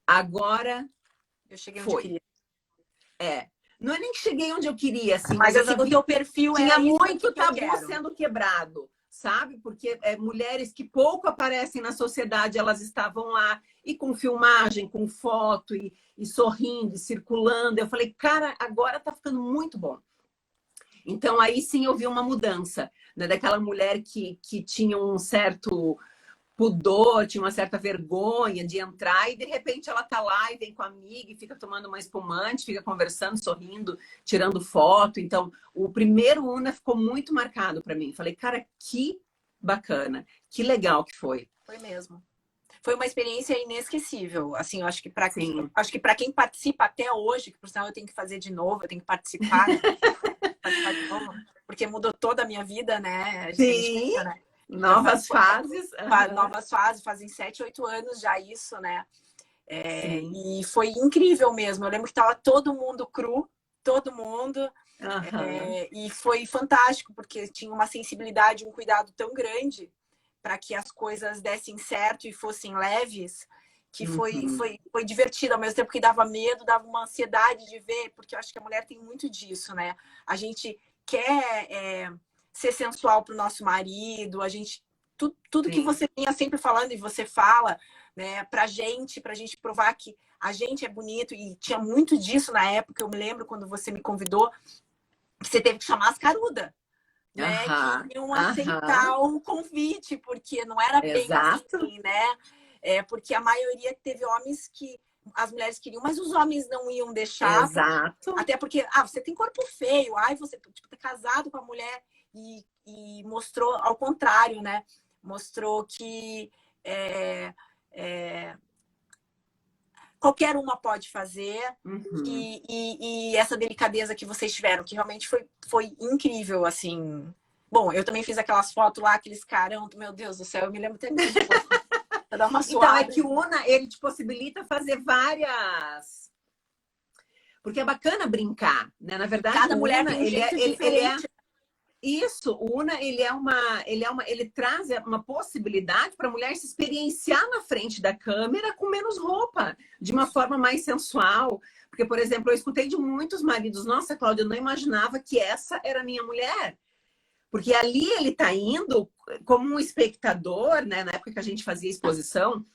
A: Agora
B: Eu cheguei onde eu
A: foi.
B: queria.
A: Não é nem que cheguei onde eu queria, assim,
B: Mas
A: mas
B: assim,
A: eu
B: o
A: vi
B: teu perfil
A: tinha
B: era isso aqui
A: muito
B: que eu
A: tabu
B: quero.
A: sendo quebrado, sabe? Porque mulheres que pouco aparecem na sociedade, elas estavam lá e com filmagem, com foto e sorrindo, e circulando. Eu falei, cara, agora tá ficando muito bom. Então aí sim eu vi uma mudança, né? Daquela mulher que tinha um certo pudor, tinha uma certa vergonha de entrar e de repente ela tá lá e vem com a amiga e fica tomando uma espumante, fica conversando, sorrindo, tirando foto. Então, o primeiro Una ficou muito marcado para mim. Falei, cara, que bacana, que legal que foi.
B: Foi mesmo. Foi uma experiência inesquecível. Assim, eu
A: Sim.
B: acho que para quem participa até hoje, que por sinal eu tenho que fazer de novo, eu tenho que participar, né? Participar de novo, porque mudou toda a minha vida, né? A gente
A: Sim,
B: pensa, né?
A: novas fases.
B: Novas fases, fazem 7, 8 anos já isso, né?
A: Sim.
B: E foi incrível mesmo. Eu lembro que tava todo mundo cru, todo mundo. E foi fantástico, porque tinha uma sensibilidade, um cuidado tão grande para que as coisas dessem certo e fossem leves, que foi divertido, ao mesmo tempo que dava medo, dava uma ansiedade de ver, porque eu acho que a mulher tem muito disso, né? A gente quer ser sensual para o nosso marido, a gente tudo que você vinha sempre falando e você fala, né, pra gente provar que a gente é bonito, e tinha muito disso na época. Eu me lembro quando você me convidou, que você teve que chamar as carudas, né, que iam aceitar o convite, porque não era bem assim, né? Porque a maioria teve homens que as mulheres queriam, mas os homens não iam deixar.
A: Exato.
B: Até porque, você tem corpo feio, você tipo, tá casado com a mulher, e mostrou ao contrário, né? Mostrou que qualquer uma pode fazer. E essa delicadeza que vocês tiveram, que realmente foi incrível, assim. Bom, eu também fiz aquelas fotos lá, aqueles carão, meu Deus do céu, eu me lembro até mesmo. Dar uma suada.
A: Então, é que o Una, ele te possibilita fazer várias... Porque é bacana brincar, né? Na verdade,
B: cada
A: o
B: mulher
A: Una,
B: tem um jeito diferente.
A: Isso, o Una, ele traz uma possibilidade para a mulher se experienciar na frente da câmera com menos roupa, de uma forma mais sensual. Porque, por exemplo, eu escutei de muitos maridos, nossa, Cláudia, eu não imaginava que essa era a minha mulher. Porque ali ele está indo como um espectador, né? Na época que a gente fazia exposição,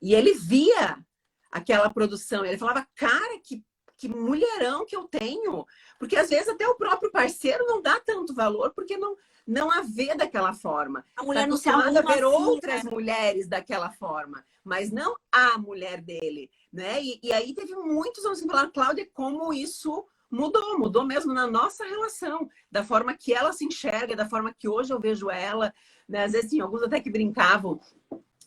A: e ele via aquela produção, ele falava, cara, que mulherão que eu tenho. Porque às vezes até o próprio parceiro não dá tanto valor, porque não a vê daquela forma.
B: A
A: Está
B: mulher não se
A: acostumado a
B: arruma
A: ver
B: assim,
A: outras
B: né?
A: mulheres daquela forma, mas não a mulher dele, né? E aí teve muitos anos que falaram, Cláudia, como isso mudou mesmo na nossa relação, da forma que ela se enxerga, da forma que hoje eu vejo ela, né? Às vezes tinha alguns até que brincavam.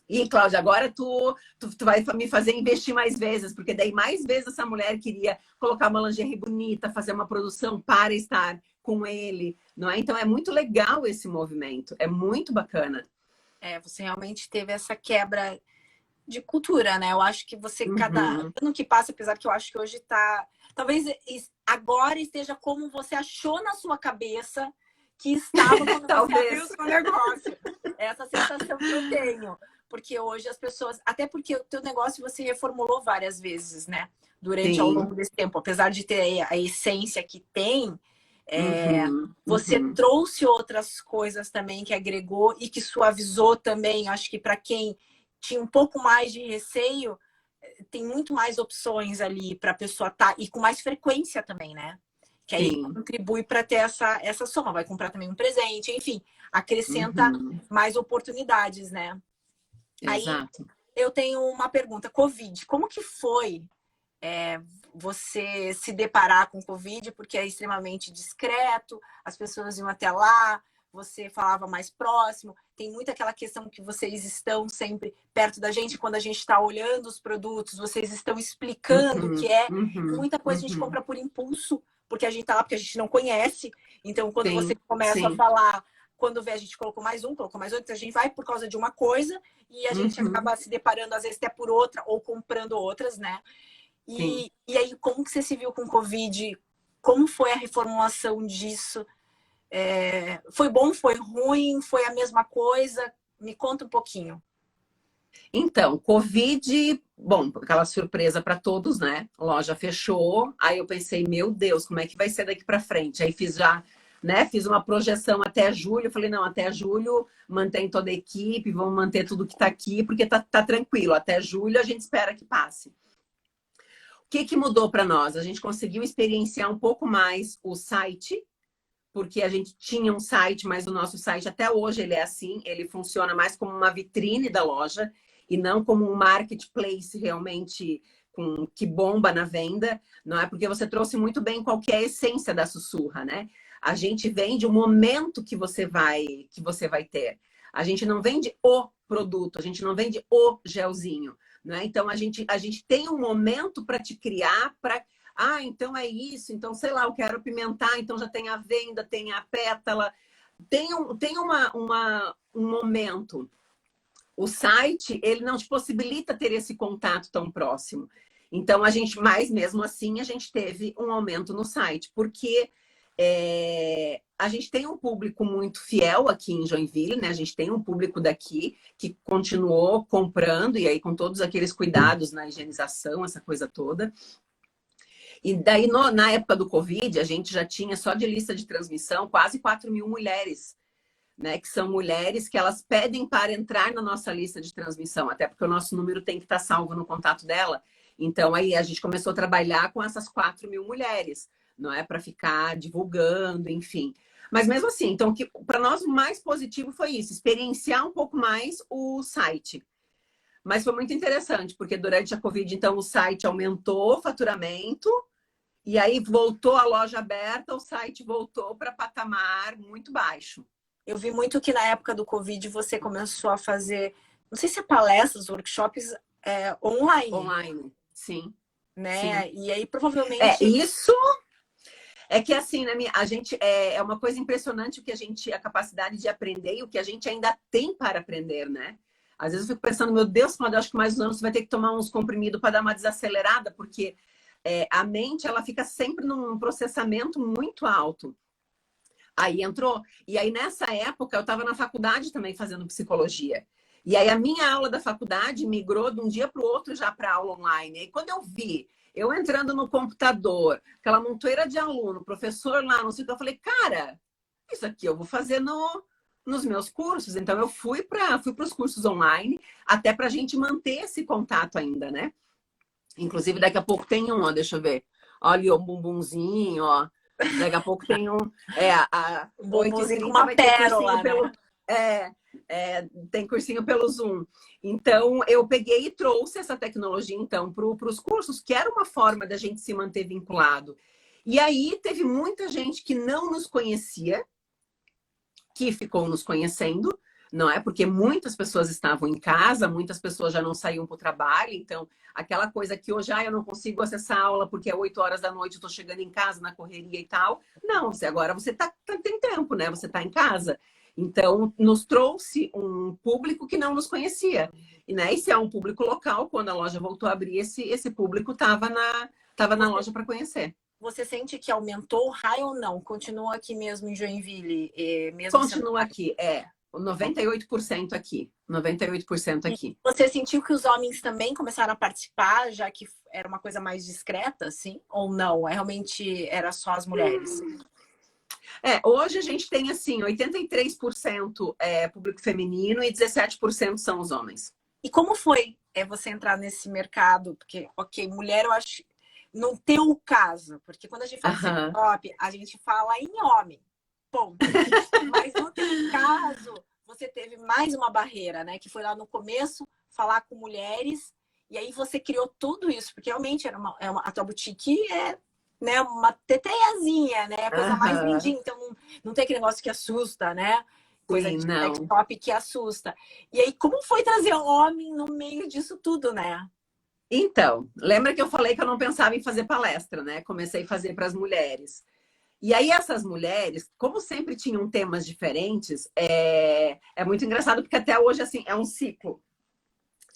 A: E, Cláudia, agora tu vai me fazer investir mais vezes, porque daí mais vezes essa mulher queria colocar uma lingerie bonita, fazer uma produção para estar com ele, não é? Então é muito legal esse movimento, é muito bacana.
B: Você realmente teve essa quebra de cultura, né? Eu acho que você, cada
A: Uhum.
B: ano que passa, apesar que eu acho que hoje tá. Talvez agora esteja como você achou na sua cabeça que estava quando você abriu o
A: Talvez.
B: seu negócio. Essa sensação que eu tenho. Porque hoje as pessoas. Até porque o teu negócio você reformulou várias vezes, né? Durante ao
A: Sim.
B: longo desse tempo. Apesar de ter a essência que tem.
A: Uhum.
B: Você
A: Uhum.
B: trouxe outras coisas também que agregou e que suavizou também. Acho que para quem tinha um pouco mais de receio, tem muito mais opções ali para a pessoa estar e com mais frequência também, né? Que aí
A: Sim.
B: contribui para ter essa soma. Vai comprar também um presente, enfim, acrescenta
A: Uhum.
B: mais oportunidades, né? Aí
A: Exato.
B: eu tenho uma pergunta: Covid, como que foi você se deparar com Covid, porque é extremamente discreto, as pessoas iam até lá, você falava mais próximo, tem muito aquela questão que vocês estão sempre perto da gente, quando a gente está olhando os produtos, vocês estão explicando o que
A: Uhum.
B: é.
A: Uhum.
B: Muita coisa a gente
A: Uhum.
B: compra por impulso, porque a gente tá lá, porque a gente não conhece. Então, quando você
A: Sim,
B: começa a
A: sim.
B: falar, quando vê a gente colocou mais um, colocou mais outro, a gente vai por causa de uma coisa e a gente
A: Uhum.
B: acaba se deparando, às vezes, até por outra, ou comprando outras, né?
A: Sim.
B: E aí, como que você se viu com o Covid? Como foi a reformulação disso? Foi bom, foi ruim, foi a mesma coisa? Me conta um pouquinho.
A: Então, Covid, bom, aquela surpresa para todos, né? A loja fechou. Aí eu pensei, meu Deus, como é que vai ser daqui para frente? Aí fiz já, né? Fiz uma projeção até julho. Falei, não, até julho mantém toda a equipe, vamos manter tudo que está aqui, porque tá tranquilo. Até julho a gente espera que passe. O que que mudou para nós? A gente conseguiu experienciar um pouco mais o site, porque a gente tinha um site, mas o nosso site até hoje ele é assim, ele funciona mais como uma vitrine da loja e não como um marketplace realmente que bomba na venda, não é? Porque você trouxe muito bem qual que é a essência da Sussurra, né? A gente vende o momento que você vai ter. A gente não vende o produto, a gente não vende o gelzinho, né? Então a gente tem um momento para te criar, para então é isso, então sei lá, eu quero pimentar, então já tem a venda, tem a pétala, tem um momento. O site, ele não te possibilita ter esse contato tão próximo. Então, mas mesmo assim, a gente teve um aumento no site, porque a gente tem um público muito fiel aqui em Joinville, né? A gente tem um público daqui que continuou comprando, e aí com todos aqueles cuidados na higienização, essa coisa toda. E daí, na época do Covid, a gente já tinha só de lista de transmissão quase 4.000 mulheres, né? Que são mulheres que elas pedem para entrar na nossa lista de transmissão, até porque o nosso número tem que estar salvo no contato dela. Então, aí a gente começou a trabalhar com essas 4.000 mulheres, não é? Para ficar divulgando, enfim. Mas mesmo assim, então, para nós o mais positivo foi isso, experienciar um pouco mais o site. Mas foi muito interessante, porque durante a Covid, então, o site aumentou o faturamento, e aí voltou a loja aberta, o site voltou para patamar muito baixo.
B: Eu vi muito que na época do Covid você começou a fazer, não sei se é palestras, workshops online,
A: Online, sim, sim.
B: né? E aí provavelmente
A: Isso é que assim, né, a gente é uma coisa impressionante o que a capacidade de aprender e o que a gente ainda tem para aprender, né? Às vezes eu fico pensando, meu Deus, mas eu acho que mais uns anos você vai ter que tomar uns comprimidos para dar uma desacelerada, porque a mente ela fica sempre num processamento muito alto. Aí entrou. E aí, nessa época, eu estava na faculdade também fazendo psicologia. E aí, a minha aula da faculdade migrou de um dia para o outro já para aula online. E quando eu vi, eu entrando no computador, aquela montoeira de aluno, professor lá, não sei o que, eu falei, cara, isso aqui eu vou fazer nos meus cursos. Então, eu fui para os cursos online, até para a gente manter esse contato ainda, né? Inclusive, daqui a pouco tem um, ó, deixa eu ver. Olha o bumbumzinho, ó. Daqui a pouco tem um.
B: Um bumbumzinho com
A: 8h30
B: uma
A: vai ter cursinho
B: pérola,
A: pelo.
B: né?
A: Tem cursinho pelo Zoom. Então, eu peguei e trouxe essa tecnologia, então, para os cursos, que era uma forma da gente se manter vinculado. E aí, teve muita gente que não nos conhecia, que ficou nos conhecendo, não é? Porque muitas pessoas estavam em casa, muitas pessoas já não saíam para o trabalho, então aquela coisa que hoje eu não consigo acessar a aula porque é 8 horas da noite, eu estou chegando em casa na correria e tal. Não, agora você tem tempo, né? Você está em casa. Então, nos trouxe um público que não nos conhecia. E, né, e se é um público local, quando a loja voltou a abrir, esse público estava na loja para conhecer.
B: Você sente que aumentou o raio ou não? Continua aqui mesmo em Joinville? Mesmo
A: Continua aqui, 98% aqui. 98% aqui.
B: Você sentiu que os homens também começaram a participar, já que era uma coisa mais discreta, assim? Ou não? Realmente era só as mulheres?
A: Hoje a gente tem, assim, 83% público feminino e 17% são os homens.
B: E como foi você entrar nesse mercado? Porque, ok, mulher eu acho... No teu caso, porque quando a gente fala de sex shop, a gente fala em homem. Ponto. Mas no teu caso, você teve mais uma barreira, né? Que foi lá no começo falar com mulheres, e aí você criou tudo isso, porque realmente a tua boutique é, né, uma teteiazinha, né? A coisa mais lindinha, então não tem aquele negócio que assusta, né? Coisa
A: Sim,
B: de
A: não.
B: sex shop que assusta. E aí, como foi trazer homem no meio disso tudo, né?
A: Então, lembra que eu falei que eu não pensava em fazer palestra, né? Comecei a fazer para as mulheres. E aí, essas mulheres, como sempre tinham temas diferentes, é muito engraçado, porque até hoje, assim, é um ciclo.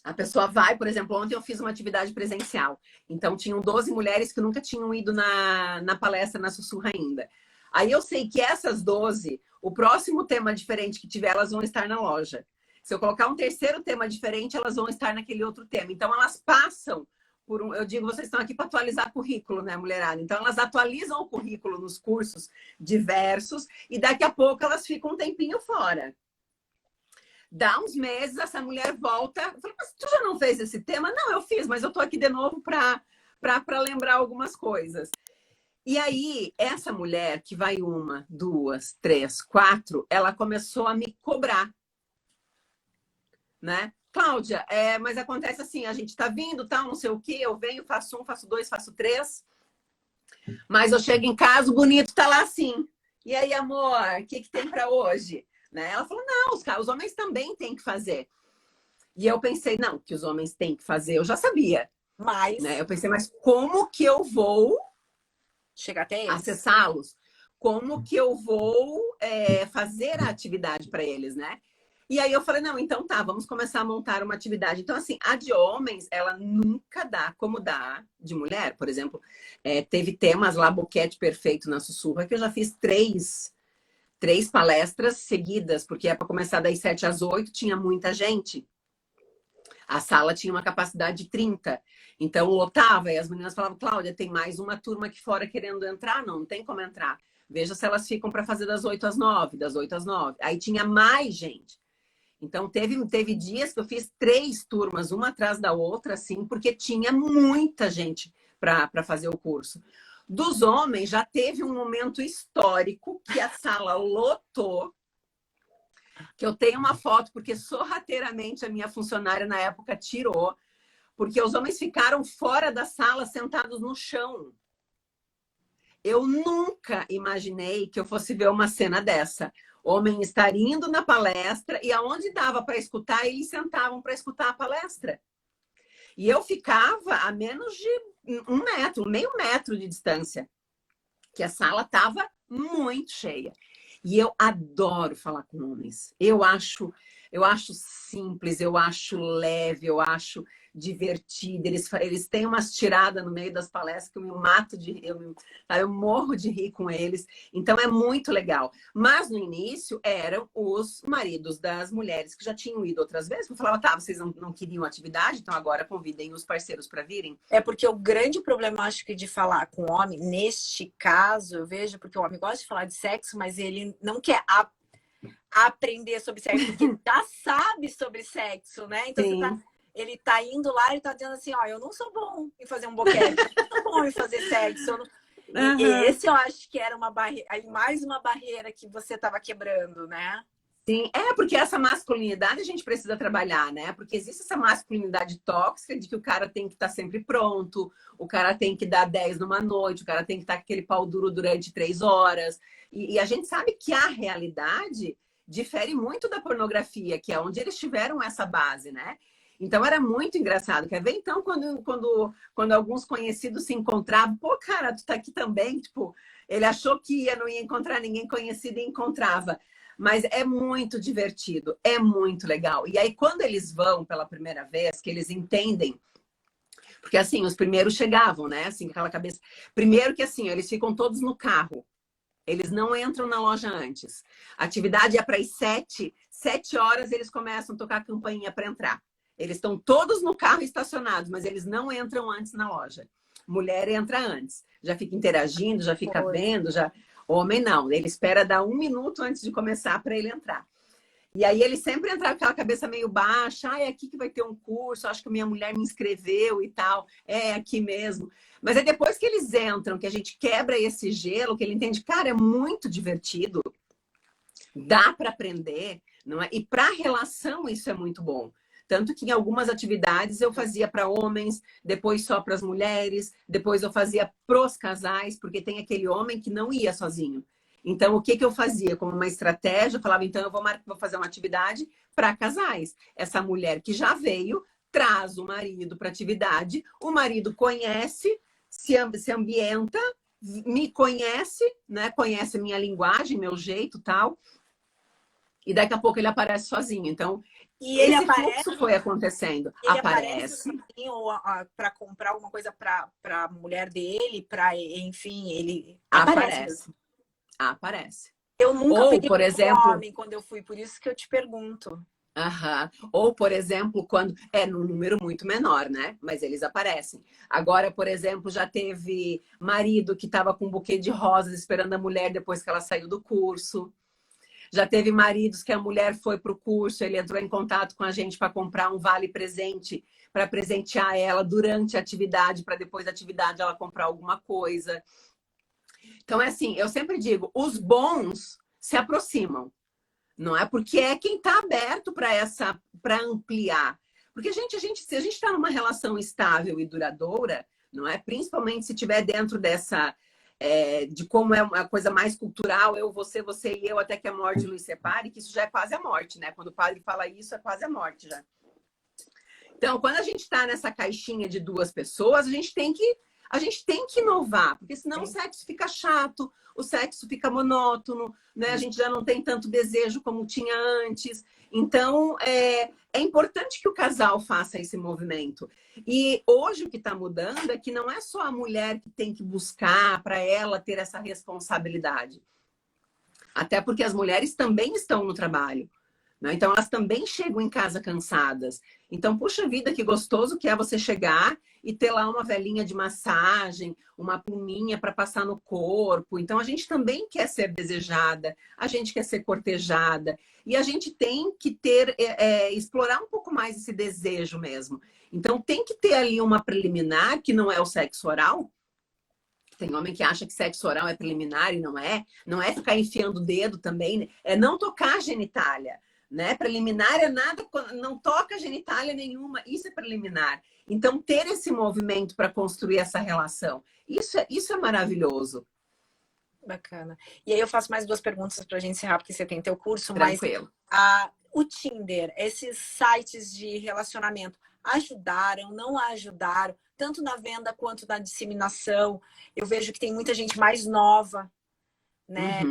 A: A pessoa vai, por exemplo, ontem eu fiz uma atividade presencial. Então, tinham 12 mulheres que nunca tinham ido na palestra na Sussurra ainda. Aí eu sei que essas 12, o próximo tema diferente que tiver, elas vão estar na loja. Se eu colocar um terceiro tema diferente, elas vão estar naquele outro tema. Então, elas passam por um... Eu digo, vocês estão aqui para atualizar currículo, né, mulherada? Então, elas atualizam o currículo nos cursos diversos e daqui a pouco elas ficam um tempinho fora. Dá uns meses, essa mulher volta. Eu falo, mas tu já não fez esse tema? Não, eu fiz, mas eu tô aqui de novo para lembrar algumas coisas. E aí, essa mulher que vai 1, 2, 3, 4, ela começou a me cobrar, né? Cláudia, mas acontece assim, a gente tá vindo, tal, não sei o quê, eu venho, faço 1, faço 2, faço 3, mas eu chego em casa, o bonito tá lá assim. E aí, amor, o que tem para hoje? Né? Ela falou, não, os homens também têm que fazer. E eu pensei, não, que os homens têm que fazer, eu já sabia.
B: Mas...
A: Né? Eu pensei, mas como que eu vou
B: chegar até eles?
A: Acessá-los? Como que eu vou fazer a atividade para eles, né? E aí eu falei, não, então tá, vamos começar a montar uma atividade. Então, assim, a de homens, ela nunca dá como dá de mulher. Por exemplo, teve temas lá, boquete perfeito na Sussurra, que eu já fiz 3 palestras seguidas, porque é para começar das 7 às 8, tinha muita gente. A sala tinha uma capacidade de 30. Então, lotava. E as meninas falavam, Cláudia, tem mais uma turma aqui fora querendo entrar? Não tem como entrar. Veja se elas ficam para fazer das 8 às 9, das 8 às 9. Aí tinha mais gente. Então, teve dias que eu fiz 3 turmas, uma atrás da outra, assim, porque tinha muita gente para fazer o curso. Dos homens, já teve um momento histórico que a sala lotou, que eu tenho uma foto, porque sorrateiramente a minha funcionária na época tirou, porque os homens ficaram fora da sala, sentados no chão. Eu nunca imaginei que eu fosse ver uma cena dessa. Homem estar indo na palestra e aonde dava para escutar, eles sentavam para escutar a palestra. E eu ficava a menos de 1 metro, meio metro de distância, que a sala estava muito cheia. E eu adoro falar com homens. Eu acho simples, eu acho leve, eu acho divertida. Eles têm umas tiradas no meio das palestras que eu me mato de rir, eu morro de rir com eles. Então é muito legal. Mas no início eram os maridos das mulheres que já tinham ido outras vezes. Eu falava, tá, vocês não queriam atividade, então agora convidem os parceiros para virem.
B: É porque o grande problema, acho que, de falar com o homem, neste caso, eu vejo, porque o homem gosta de falar de sexo, mas ele não quer aprender sobre sexo, porque ele já sabe sobre sexo, né? Então ele tá indo lá e tá dizendo assim, ó, eu não sou bom em fazer um boquete, eu não sou bom em fazer sexo. E esse eu acho que era uma barreira, aí mais uma barreira que você estava quebrando, né?
A: Sim, porque essa masculinidade a gente precisa trabalhar, né? Porque existe essa masculinidade tóxica de que o cara tem que estar sempre pronto, o cara tem que dar 10 numa noite, o cara tem que estar com aquele pau duro durante 3 horas. E a gente sabe que a realidade difere muito da pornografia, que é onde eles tiveram essa base, né? Então era muito engraçado. Quer ver? Então, quando alguns conhecidos se encontravam, pô, cara, tu tá aqui também, tipo, ele achou que não ia encontrar ninguém conhecido e encontrava. Mas é muito divertido, é muito legal. E aí, quando eles vão pela primeira vez, que eles entendem, porque assim, os primeiros chegavam, né? Assim, com aquela cabeça. Primeiro que assim, eles ficam todos no carro. Eles não entram na loja antes. A atividade é para as 7 horas eles começam a tocar a campainha para entrar. Eles estão todos no carro estacionados, mas eles não entram antes na loja. Mulher entra antes. Já fica interagindo, já fica vendo, já... Homem não, ele espera dar 1 minuto antes de começar para ele entrar. E aí ele sempre entra com aquela cabeça meio baixa, é aqui que vai ter um curso, acho que minha mulher me inscreveu e tal, é aqui mesmo. Mas é depois que eles entram, que a gente quebra esse gelo, que ele entende, cara, é muito divertido, dá para aprender, não é? E para relação isso é muito bom. Tanto que em algumas atividades eu fazia para homens, depois só para as mulheres, depois eu fazia pros casais, porque tem aquele homem que não ia sozinho. Então, o que eu fazia como uma estratégia? Eu falava, então eu vou fazer uma atividade para casais. Essa mulher que já veio, traz o marido para a atividade, o marido conhece, se ambienta, me conhece, né? Conhece minha linguagem, meu jeito, tal. E daqui a pouco ele aparece sozinho. Então,
B: e esse
A: fluxo foi acontecendo.
B: Ele aparece ou para comprar alguma coisa para a mulher dele, para, enfim, ele
A: aparece.
B: Eu nunca
A: ou,
B: peguei
A: por exemplo,
B: homem quando eu fui, por isso que eu te pergunto.
A: Ou, por exemplo, quando é num número muito menor, né? Mas eles aparecem. Agora, por exemplo, já teve marido que estava com um buquê de rosas esperando a mulher depois que ela saiu do curso. Já teve maridos que a mulher foi para o curso, ele entrou em contato com a gente para comprar um vale-presente para presentear ela durante a atividade, para depois da atividade ela comprar alguma coisa. Então, é assim, eu sempre digo, os bons se aproximam, não é? Porque é quem está aberto para ampliar. Porque se a gente está numa relação estável e duradoura, não é? Principalmente se estiver dentro dessa... de como é uma coisa mais cultural, eu, você e eu, até que a morte nos separe, que isso já é quase a morte, né? Quando o padre fala isso, é quase a morte já. Então, quando a gente está nessa caixinha de 2 pessoas, a gente tem que inovar, porque senão o sexo fica chato, o sexo fica monótono, né? A gente já não tem tanto desejo como tinha antes. Então, é importante que o casal faça esse movimento. E hoje o que está mudando é que não é só a mulher que tem que buscar para ela ter essa responsabilidade. Até porque as mulheres também estão no trabalho, né? Então, elas também chegam em casa cansadas. Então, puxa vida, que gostoso que é você chegar e ter lá uma velinha de massagem, uma pluminha para passar no corpo. Então, a gente também quer ser desejada, a gente quer ser cortejada. E a gente tem que explorar um pouco mais esse desejo mesmo. Então, tem que ter ali uma preliminar, que não é o sexo oral. Tem homem que acha que sexo oral é preliminar e não é. Não é ficar enfiando o dedo também, né? É não tocar a genitália. Né? Preliminar é nada, não toca genitália nenhuma, isso é preliminar. Então, ter esse movimento para construir essa relação, isso é maravilhoso.
B: Bacana. E aí eu faço mais 2 perguntas para a gente encerrar, porque você tem teu curso.
A: Tranquilo.
B: Mas o Tinder, esses sites de relacionamento, ajudaram, não ajudaram, tanto na venda quanto na disseminação? Eu vejo que tem muita gente mais nova né?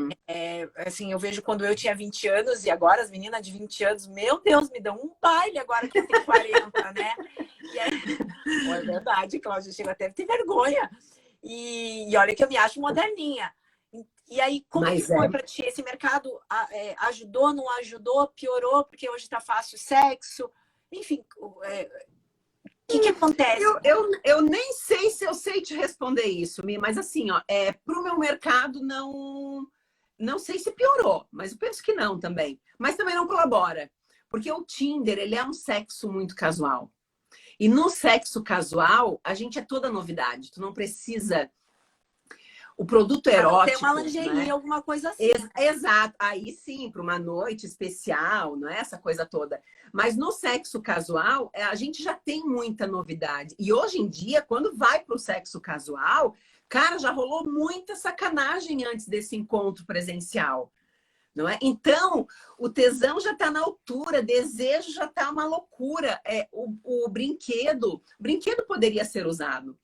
B: Assim, eu vejo quando eu tinha 20 anos e agora as meninas de 20 anos, meu Deus, me dão um baile agora que eu tenho 40, né? E aí, pô, é verdade, Cláudia, chega até a ter vergonha. E olha que eu me acho moderninha. E aí, como que
A: Mas é.
B: foi para ti? Esse mercado ajudou, não ajudou, piorou, porque hoje tá fácil o sexo? Enfim, o que acontece?
A: Eu nem sei se eu sei te responder isso, Mi, mas assim, ó, pro meu mercado não sei se piorou, mas eu penso que não também. Mas também não colabora. Porque o Tinder, ele é um sexo muito casual. E no sexo casual, a gente é toda novidade. Tu não precisa. O produto
B: Tem uma
A: erótico,
B: lingerie,
A: né?
B: alguma coisa assim.
A: Exato. Aí sim, para uma noite especial, não é essa coisa toda. Mas no sexo casual, a gente já tem muita novidade. E hoje em dia, quando vai para o sexo casual, cara, já rolou muita sacanagem antes desse encontro presencial. Não é? Então, o tesão já está na altura, desejo já está uma loucura. O brinquedo poderia ser usado.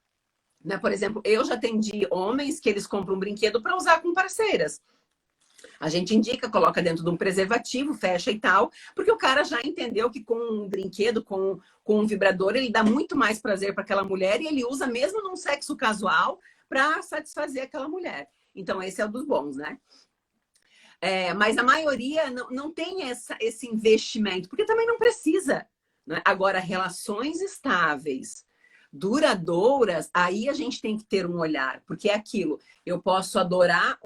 A: Né? Por exemplo, eu já atendi homens que eles compram um brinquedo para usar com parceiras. A gente indica, coloca dentro de um preservativo, fecha e tal, porque o cara já entendeu que com um brinquedo, com um vibrador, ele dá muito mais prazer para aquela mulher e ele usa mesmo num sexo casual para satisfazer aquela mulher. Então, esse é o dos bons, né? Mas a maioria não tem esse investimento, porque também não precisa. Né? Agora, relações estáveis, duradouras, aí a gente tem que ter um olhar, porque é aquilo. Eu posso adorar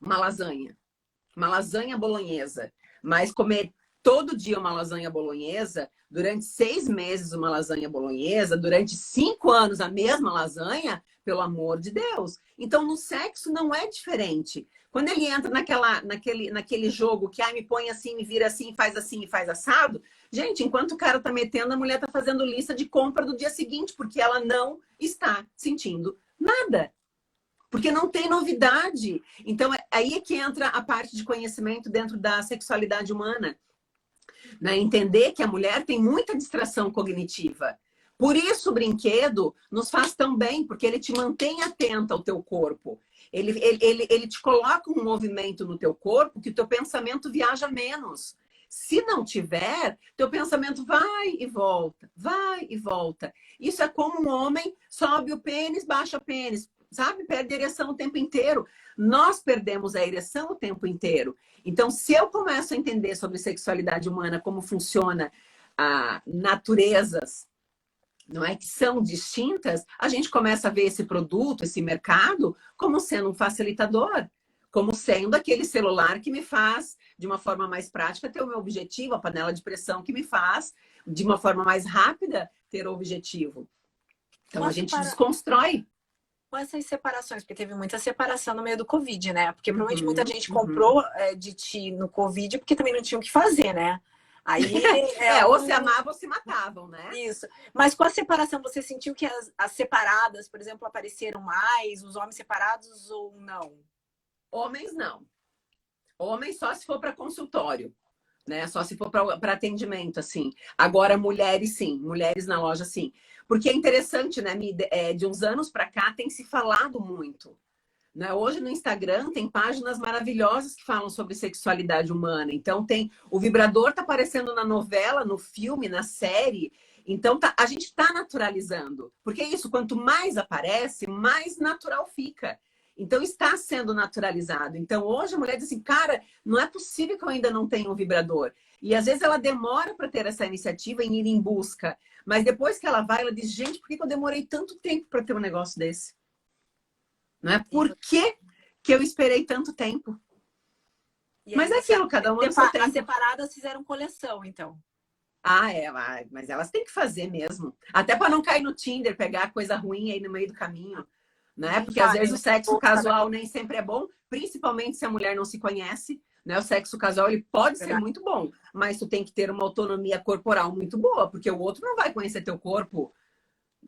A: uma lasanha bolonhesa, mas comer todo dia uma lasanha bolonhesa, durante 6 meses uma lasanha bolonhesa, durante 5 anos a mesma lasanha, pelo amor de Deus. Então, no sexo não é diferente. Quando ele entra naquele jogo que me põe assim, me vira assim, e faz assado, gente, enquanto o cara tá metendo, a mulher tá fazendo lista de compra do dia seguinte, porque ela não está sentindo nada. Porque não tem novidade. Então, aí é que entra a parte de conhecimento dentro da sexualidade humana. Né? Entender que a mulher tem muita distração cognitiva. Por isso o brinquedo nos faz tão bem, porque ele te mantém atenta ao teu corpo. Ele te coloca um movimento no teu corpo que o teu pensamento viaja menos. Se não tiver, teu pensamento vai e volta, vai e volta. Isso é como um homem sobe o pênis, baixa o pênis, sabe? Perde a ereção o tempo inteiro. Nós perdemos a ereção o tempo inteiro. Então, se eu começo a entender sobre sexualidade humana, como funciona naturezas, não é, que são distintas, a gente começa a ver esse produto, esse mercado, como sendo um facilitador, como sendo aquele celular que me faz, de uma forma mais prática, ter o meu objetivo, a panela de pressão que me faz, de uma forma mais rápida, ter o objetivo. Então, a gente desconstrói.
B: Com essas separações, porque teve muita separação no meio do Covid, né? Porque provavelmente muita gente comprou de ti no Covid porque também não tinha o que fazer, né? Aí
A: ou se amavam ou se matavam, né?
B: Isso. Mas com a separação, você sentiu que as separadas, por exemplo, apareceram mais, os homens separados ou não?
A: Homens não. Homens só se for para consultório, né? Só se for para atendimento, assim. Agora, mulheres, sim. Mulheres na loja, sim. Porque é interessante, né, de uns anos para cá tem se falado muito. Né? Hoje no Instagram tem páginas maravilhosas que falam sobre sexualidade humana. Então o vibrador está aparecendo na novela, no filme, na série. Então a gente está naturalizando. Porque é isso, quanto mais aparece, mais natural fica. Então está sendo naturalizado. Então hoje a mulher diz assim, cara, não é possível que eu ainda não tenha um vibrador. E às vezes ela demora para ter essa iniciativa em ir em busca. Mas depois que ela vai, ela diz, gente, por que eu demorei tanto tempo para ter um negócio desse? Não é? Por que eu esperei tanto tempo? Mas é aquilo, cada uma no seu tempo.
B: As separadas fizeram coleção, então.
A: Mas elas têm que fazer mesmo. Até para não cair no Tinder, pegar coisa ruim aí no meio do caminho. Né? Porque às vezes o sexo casual nem sempre é bom, principalmente se a mulher não se conhece. Né? O sexo casual ele pode ser muito bom, mas tu tem que ter uma autonomia corporal muito boa, porque o outro não vai conhecer teu corpo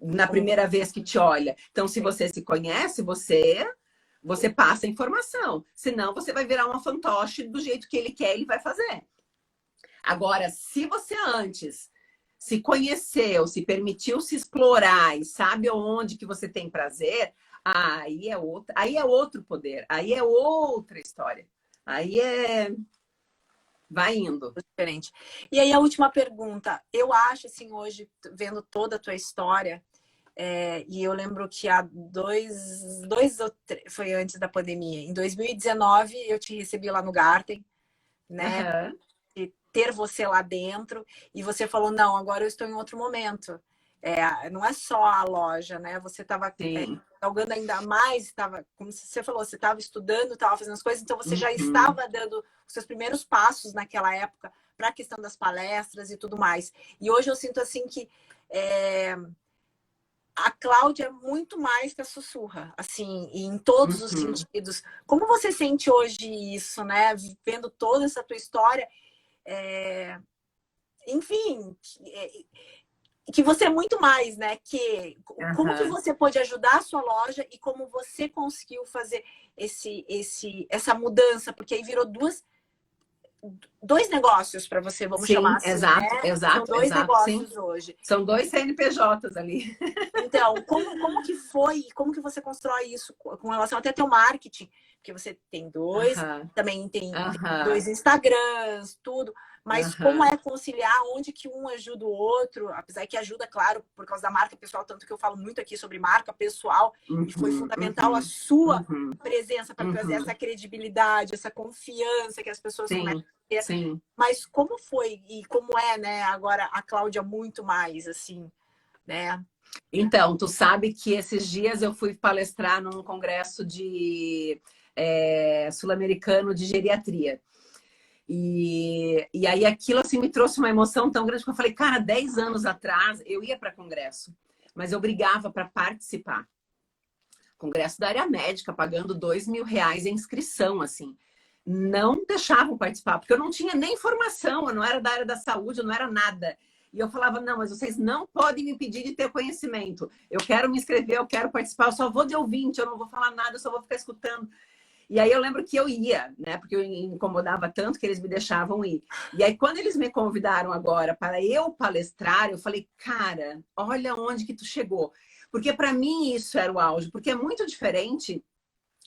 A: na primeira vez que te olha. Então, se você se conhece, você passa a informação. Senão, você vai virar uma fantoche do jeito que ele quer, ele vai fazer. Agora, se você antes se conheceu, se permitiu se explorar e sabe onde que você tem prazer, aí é outro poder, aí é outra história. Aí vai indo.
B: Diferente. E aí a última pergunta. Eu acho, assim, hoje, vendo toda a tua história, e eu lembro que há foi antes da pandemia. Em 2019, eu te recebi lá no Garten, né?
A: Aham.
B: E ter você lá dentro, e você falou, não, agora eu estou em outro momento. Não é só a loja, né? Você estava
A: Sim.
B: galgando ainda mais, estava, como você falou, você estava estudando, estava fazendo as coisas, então você já
A: Uhum.
B: estava dando os seus primeiros passos naquela época para a questão das palestras e tudo mais. E hoje eu sinto assim que a Cláudia é muito mais que a Sussurra, assim, em todos os
A: Uhum.
B: sentidos. Como você sente hoje isso, né? Vendo toda essa tua história, enfim, que você é muito mais, né? Como que
A: Aham.
B: você pode ajudar a sua loja e como você conseguiu fazer essa mudança, porque aí virou dois negócios para você, vamos chamar
A: Sim,
B: assim,
A: exato,
B: né? São
A: exato,
B: dois
A: exato, sim.
B: negócios hoje.
A: São dois CNPJs ali.
B: Então, como que foi e como que você constrói isso com relação até teu marketing? Porque você tem dois,
A: Aham,
B: também tem dois
A: aham,
B: Instagrams, tudo. Mas como
A: aham.
B: é conciliar onde que um ajuda o outro? Apesar que ajuda, claro, por causa da marca pessoal, tanto que eu falo muito aqui sobre marca pessoal, e foi
A: Uhum,
B: fundamental a
A: uhum,
B: sua
A: uhum,
B: presença para trazer
A: uhum.
B: essa credibilidade, essa confiança que as pessoas começam
A: Sim,
B: a ter.
A: sim.
B: Mas como foi e como é, né, agora a Cláudia muito mais, assim, né?
A: Então, tu sabe que esses dias eu fui palestrar num congresso de sul-americano de geriatria. E aí aquilo assim me trouxe uma emoção tão grande que eu falei, cara, 10 anos atrás eu ia para congresso, mas eu brigava para participar. Congresso da área médica, pagando R$ 2.000 em inscrição, assim. Não deixavam participar, porque eu não tinha nem formação, eu não era da área da saúde, eu não era nada. E eu falava, não, mas vocês não podem me impedir de ter conhecimento. Eu quero me inscrever, eu quero participar, eu só vou de ouvinte, eu não vou falar nada, eu só vou ficar escutando. E aí eu lembro que eu ia, né? Porque eu incomodava tanto que eles me deixavam ir. E aí, quando eles me convidaram agora para eu palestrar, eu falei, cara, olha onde que tu chegou. Porque para mim isso era o auge, porque é muito diferente,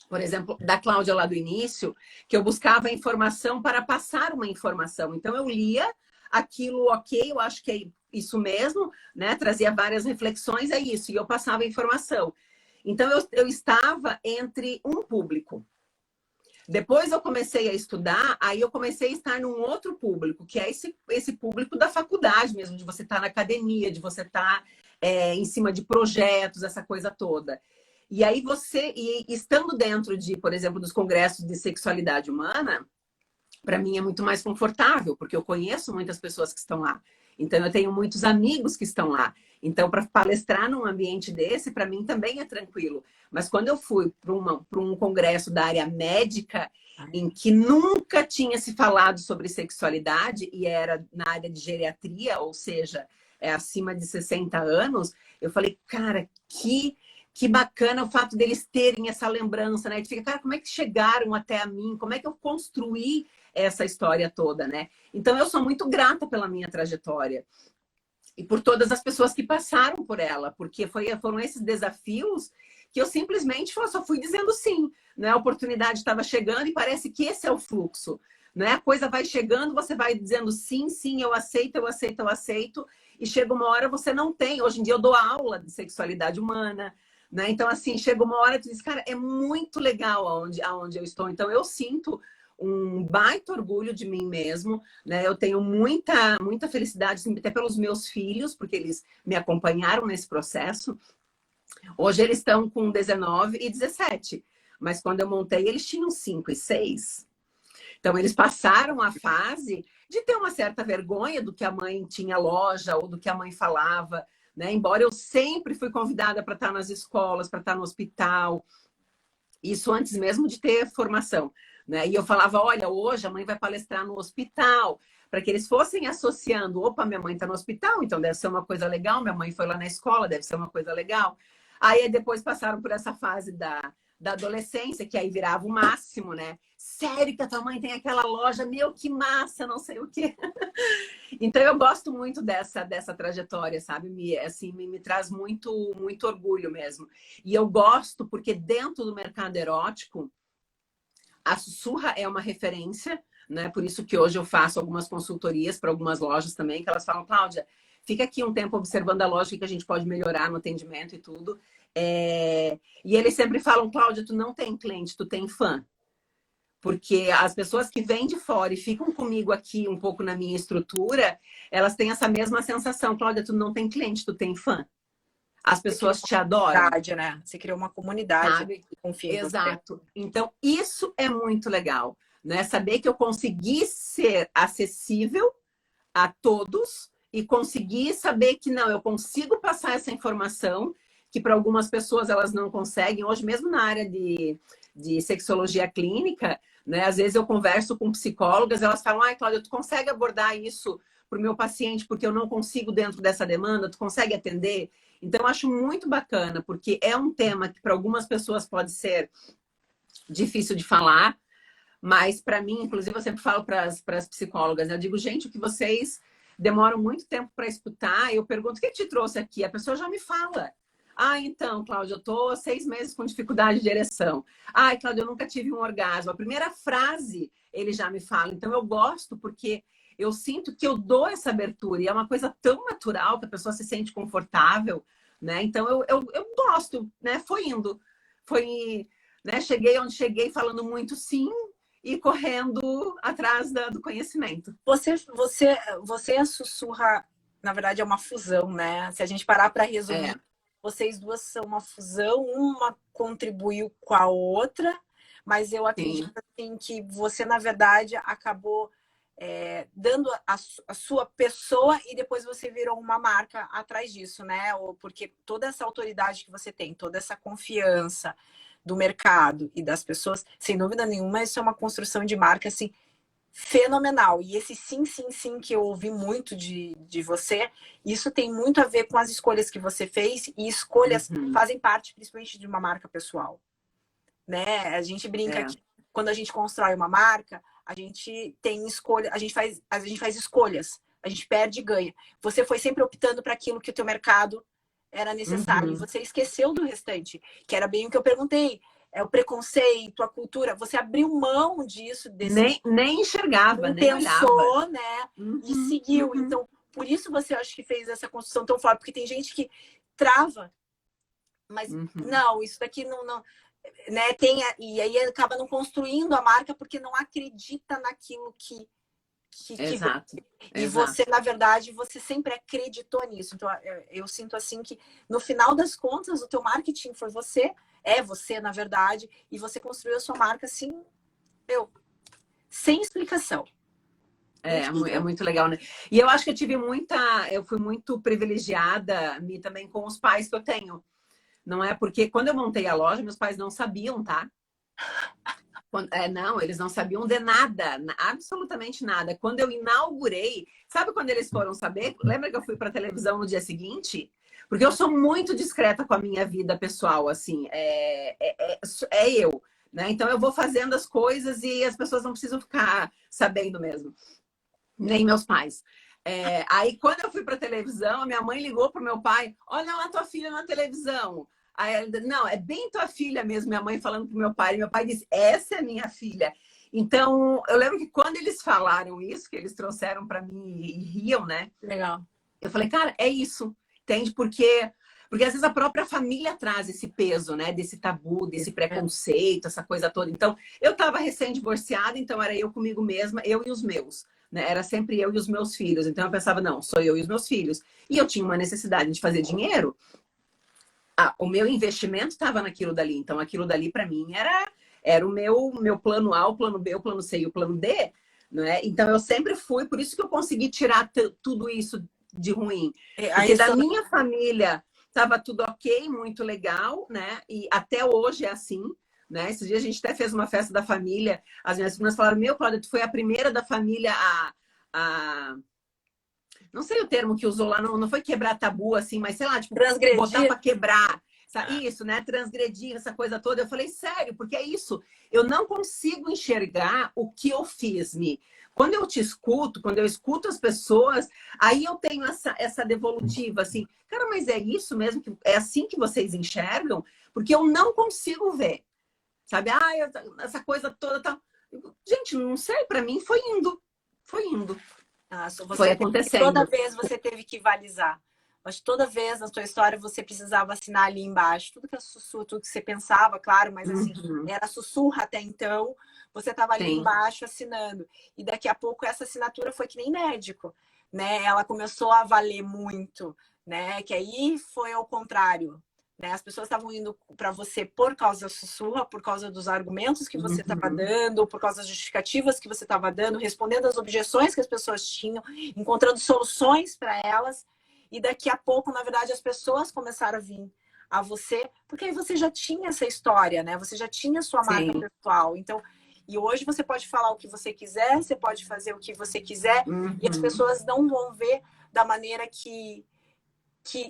A: por exemplo, da Cláudia lá do início, que eu buscava informação para passar uma informação. Então eu lia aquilo, ok, eu acho que é isso mesmo, né? Trazia várias reflexões, é isso, e eu passava a informação. Então eu estava entre um público. Depois eu comecei a estudar, aí eu comecei a estar num outro público, que é esse público da faculdade mesmo, de você estar na academia, de você estar em cima de projetos, essa coisa toda. E aí e estando dentro de, por exemplo, dos congressos de sexualidade humana, para mim é muito mais confortável, porque eu conheço muitas pessoas que estão lá. Então, eu tenho muitos amigos que estão lá. Então, para palestrar num ambiente desse, para mim também é tranquilo. Mas quando eu fui para um congresso da área médica, em que nunca tinha se falado sobre sexualidade, e era na área de geriatria, ou seja, é acima de 60 anos, eu falei, cara, que bacana o fato deles terem essa lembrança, né? De ficar, cara, como é que chegaram até a mim? Como é que eu construí essa história toda, né? Então eu sou muito grata pela minha trajetória e por todas as pessoas que passaram por ela, porque foram esses desafios que eu simplesmente só fui dizendo sim, né? A oportunidade estava chegando e parece que esse é o fluxo, né? A coisa vai chegando, você vai dizendo sim, sim, eu aceito, eu aceito, eu aceito, e chega uma hora você não tem. Hoje em dia eu dou aula de sexualidade humana, né? Então assim, chega uma hora e tu diz, cara, é muito legal aonde eu estou. Então eu sinto um baita orgulho de mim mesmo, né? Eu tenho muita felicidade, assim, até pelos meus filhos, porque eles me acompanharam nesse processo. Hoje eles estão com 19 e 17, mas quando eu montei, eles tinham 5 e 6. Então, eles passaram a fase de ter uma certa vergonha do que a mãe tinha loja ou do que a mãe falava, né? Embora eu sempre fui convidada para estar nas escolas, para estar no hospital, isso antes mesmo de ter formação, né? E eu falava, olha, hoje a mãe vai palestrar no hospital, para que eles fossem associando, opa, minha mãe está no hospital, então deve ser uma coisa legal, minha mãe foi lá na escola, deve ser uma coisa legal. Aí depois passaram por essa fase da adolescência, que aí virava o máximo, né? Sério que a tua mãe tem aquela loja? Meu, que massa, não sei o quê. Então eu gosto muito dessa trajetória, sabe? Me traz muito orgulho mesmo. E eu gosto porque dentro do mercado erótico, a Sussurra é uma referência, né? Por isso que hoje eu faço algumas consultorias para algumas lojas também, que elas falam, Cláudia, fica aqui um tempo observando a loja, que a gente pode melhorar no atendimento e tudo. E eles sempre falam, Cláudia, tu não tem cliente, tu tem fã. Porque as pessoas que vêm de fora e ficam comigo aqui um pouco na minha estrutura, elas têm essa mesma sensação. Cláudia, tu não tem cliente, tu tem fã. As pessoas te adoram.
B: Né? Você criou uma comunidade que confia em você.
A: Exato. Então, isso é muito legal, né? Saber que eu consegui ser acessível a todos e conseguir saber que não, eu consigo passar essa informação que para algumas pessoas elas não conseguem. Hoje, mesmo na área de sexologia clínica, né? Às vezes eu converso com psicólogas, elas falam, ai, Cláudia, tu consegue abordar isso para o meu paciente porque eu não consigo dentro dessa demanda? Tu consegue atender? Então, eu acho muito bacana, porque é um tema que para algumas pessoas pode ser difícil de falar, mas para mim, inclusive, eu sempre falo para as psicólogas, né? Eu digo, gente, o que vocês demoram muito tempo para escutar, eu pergunto, o que te trouxe aqui? A pessoa já me fala. Ah, então, Cláudia, eu tô 6 meses com dificuldade de ereção. Ai, Cláudia, eu nunca tive um orgasmo. A primeira frase ele já me fala. Então, eu gosto porque eu sinto que eu dou essa abertura. E é uma coisa tão natural que a pessoa se sente confortável, né? Então, eu gosto, né? Foi indo. Foi, né? Cheguei onde cheguei falando muito sim e correndo atrás do conhecimento.
B: Você e a Sussurra, na verdade, é uma fusão, né? Se a gente parar para resumir, vocês duas são uma fusão, uma contribuiu com a outra, mas eu acredito assim, que você, na verdade, acabou dando a sua pessoa e depois você virou uma marca atrás disso, né? Porque toda essa autoridade que você tem, toda essa confiança do mercado e das pessoas, sem dúvida nenhuma, isso é uma construção de marca, assim, fenomenal. E esse sim, sim, sim que eu ouvi muito de você, isso tem muito a ver com as escolhas que você fez, e escolhas fazem parte principalmente de uma marca pessoal, né? A gente brinca que quando a gente constrói uma marca, a gente tem escolha, a gente faz escolhas, a gente perde e ganha. Você foi sempre optando para aquilo que o teu mercado era necessário, e você esqueceu do restante, que era bem o que eu perguntei. É o preconceito, a cultura. Você abriu mão disso.
A: Nem enxergava, nem
B: pensou,
A: olhava.
B: Né? E seguiu. Então, por isso você acha que fez essa construção tão forte. Porque tem gente que trava. Mas, não, isso daqui não né? E aí acaba não construindo a marca porque não acredita naquilo que
A: Exato.
B: E você, na verdade, você sempre acreditou nisso. Então, eu sinto assim que, no final das contas, o teu marketing foi você, na verdade, e você construiu a sua marca assim, sem explicação.
A: É muito legal, né? E eu acho que eu fui muito privilegiada também com os pais que eu tenho. Não é porque quando eu montei a loja, meus pais não sabiam, tá? Não, eles não sabiam de nada, absolutamente nada. Quando eu inaugurei, sabe quando eles foram saber? Lembra que eu fui para televisão no dia seguinte? Porque eu sou muito discreta com a minha vida pessoal, assim, eu, né? Então eu vou fazendo as coisas e as pessoas não precisam ficar sabendo mesmo, nem meus pais. Aí quando eu fui para televisão, a minha mãe ligou pro meu pai: olha lá tua filha na televisão. Aí ela, não, é bem tua filha mesmo, minha mãe falando pro meu pai. E meu pai disse, essa é minha filha. Então, eu lembro que quando eles falaram isso, que eles trouxeram para mim e riam, né?
B: Legal.
A: Eu falei, cara, é isso. Entende? Porque às vezes a própria família traz esse peso, né? Desse tabu, desse preconceito, essa coisa toda. Então, eu estava recém-divorciada, então era eu comigo mesma, eu e os meus. Né? Era sempre eu e os meus filhos. Então, eu pensava, não, sou eu e os meus filhos. E eu tinha uma necessidade de fazer dinheiro. O meu investimento estava naquilo dali. Então, aquilo dali, para mim, era o meu plano A, o plano B, o plano C e o plano D. Né? Então, eu sempre fui. Por isso que eu consegui tirar tudo isso de ruim. Porque da minha família estava tudo ok, muito legal. Né? E até hoje é assim. Né? Esses dias a gente até fez uma festa da família. As minhas primas falaram, Cláudia, tu foi a primeira da família a não sei o termo que usou lá, não foi quebrar tabu, assim, mas sei lá, tipo, botar pra quebrar. Isso, né? Transgredir essa coisa toda. Eu falei, sério, porque é isso. Eu não consigo enxergar o que eu fiz, Mi. Quando eu te escuto, quando eu escuto as pessoas, aí eu tenho essa devolutiva, assim, cara, mas é isso mesmo? É assim que vocês enxergam? Porque eu não consigo ver, sabe? Essa coisa toda tá... Gente, não sei, para mim foi indo. Foi indo. Foi acontecendo.
B: Toda vez você teve que balizar. Mas toda vez na sua história você precisava assinar ali embaixo. Tudo que é sussurro, tudo que você pensava, claro, mas assim, era sussurro até então. Você estava ali embaixo assinando. E daqui a pouco essa assinatura foi que nem médico, né? Ela começou a valer muito, né? Que aí foi ao contrário. Né? As pessoas estavam indo para você por causa da sussurra, por causa dos argumentos que você estava dando, por causa das justificativas que você estava dando, respondendo às objeções que as pessoas tinham, encontrando soluções para elas. E daqui a pouco, na verdade, as pessoas começaram a vir a você, porque aí você já tinha essa história, né? Você já tinha sua marca pessoal. Então, e hoje você pode falar o que você quiser, você pode fazer o que você quiser, e as pessoas não vão ver da maneira que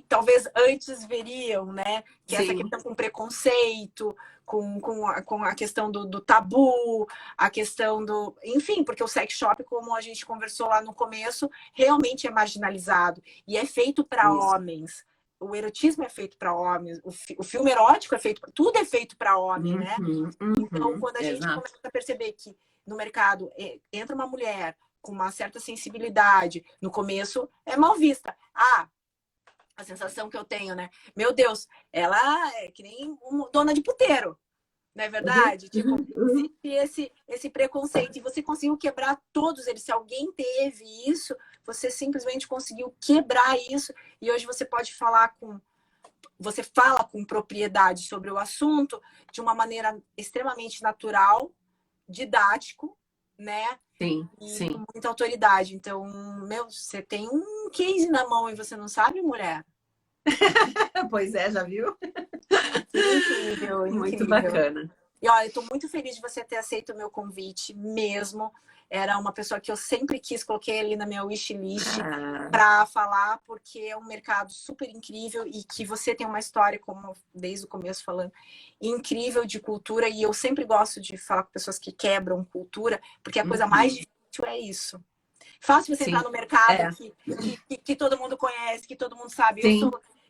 B: talvez antes veriam, né? Que essa questão com preconceito, com a questão do tabu, a questão do... Enfim, porque o sex shop, como a gente conversou lá no começo, realmente é marginalizado. E é feito para homens. O erotismo é feito para homens. O filme erótico é feito... Tudo é feito para homem, né? Então, quando a gente começa a perceber que no mercado entra uma mulher com uma certa sensibilidade, no começo é mal vista. A sensação que eu tenho, né? Meu Deus, ela é que nem uma dona de puteiro, não é verdade? Tipo, esse preconceito. E você conseguiu quebrar todos eles. Se alguém teve isso, você simplesmente conseguiu quebrar isso. E hoje você pode falar você fala com propriedade sobre o assunto de uma maneira extremamente natural, didático, né?
A: Sim.
B: Com muita autoridade. Então, você tem um case na mão e você não sabe, mulher?
A: Pois é, já viu?
B: Incrível,
A: muito bacana.
B: E olha, eu tô muito feliz de você ter aceito o meu convite mesmo. Era uma pessoa que eu sempre quis, coloquei ali na minha wishlist para falar, porque é um mercado super incrível e que você tem uma história, como desde o começo falando, incrível de cultura. E eu sempre gosto de falar com pessoas que quebram cultura, porque a coisa mais difícil é isso. Fácil você entrar no mercado que todo mundo conhece, que todo mundo sabe.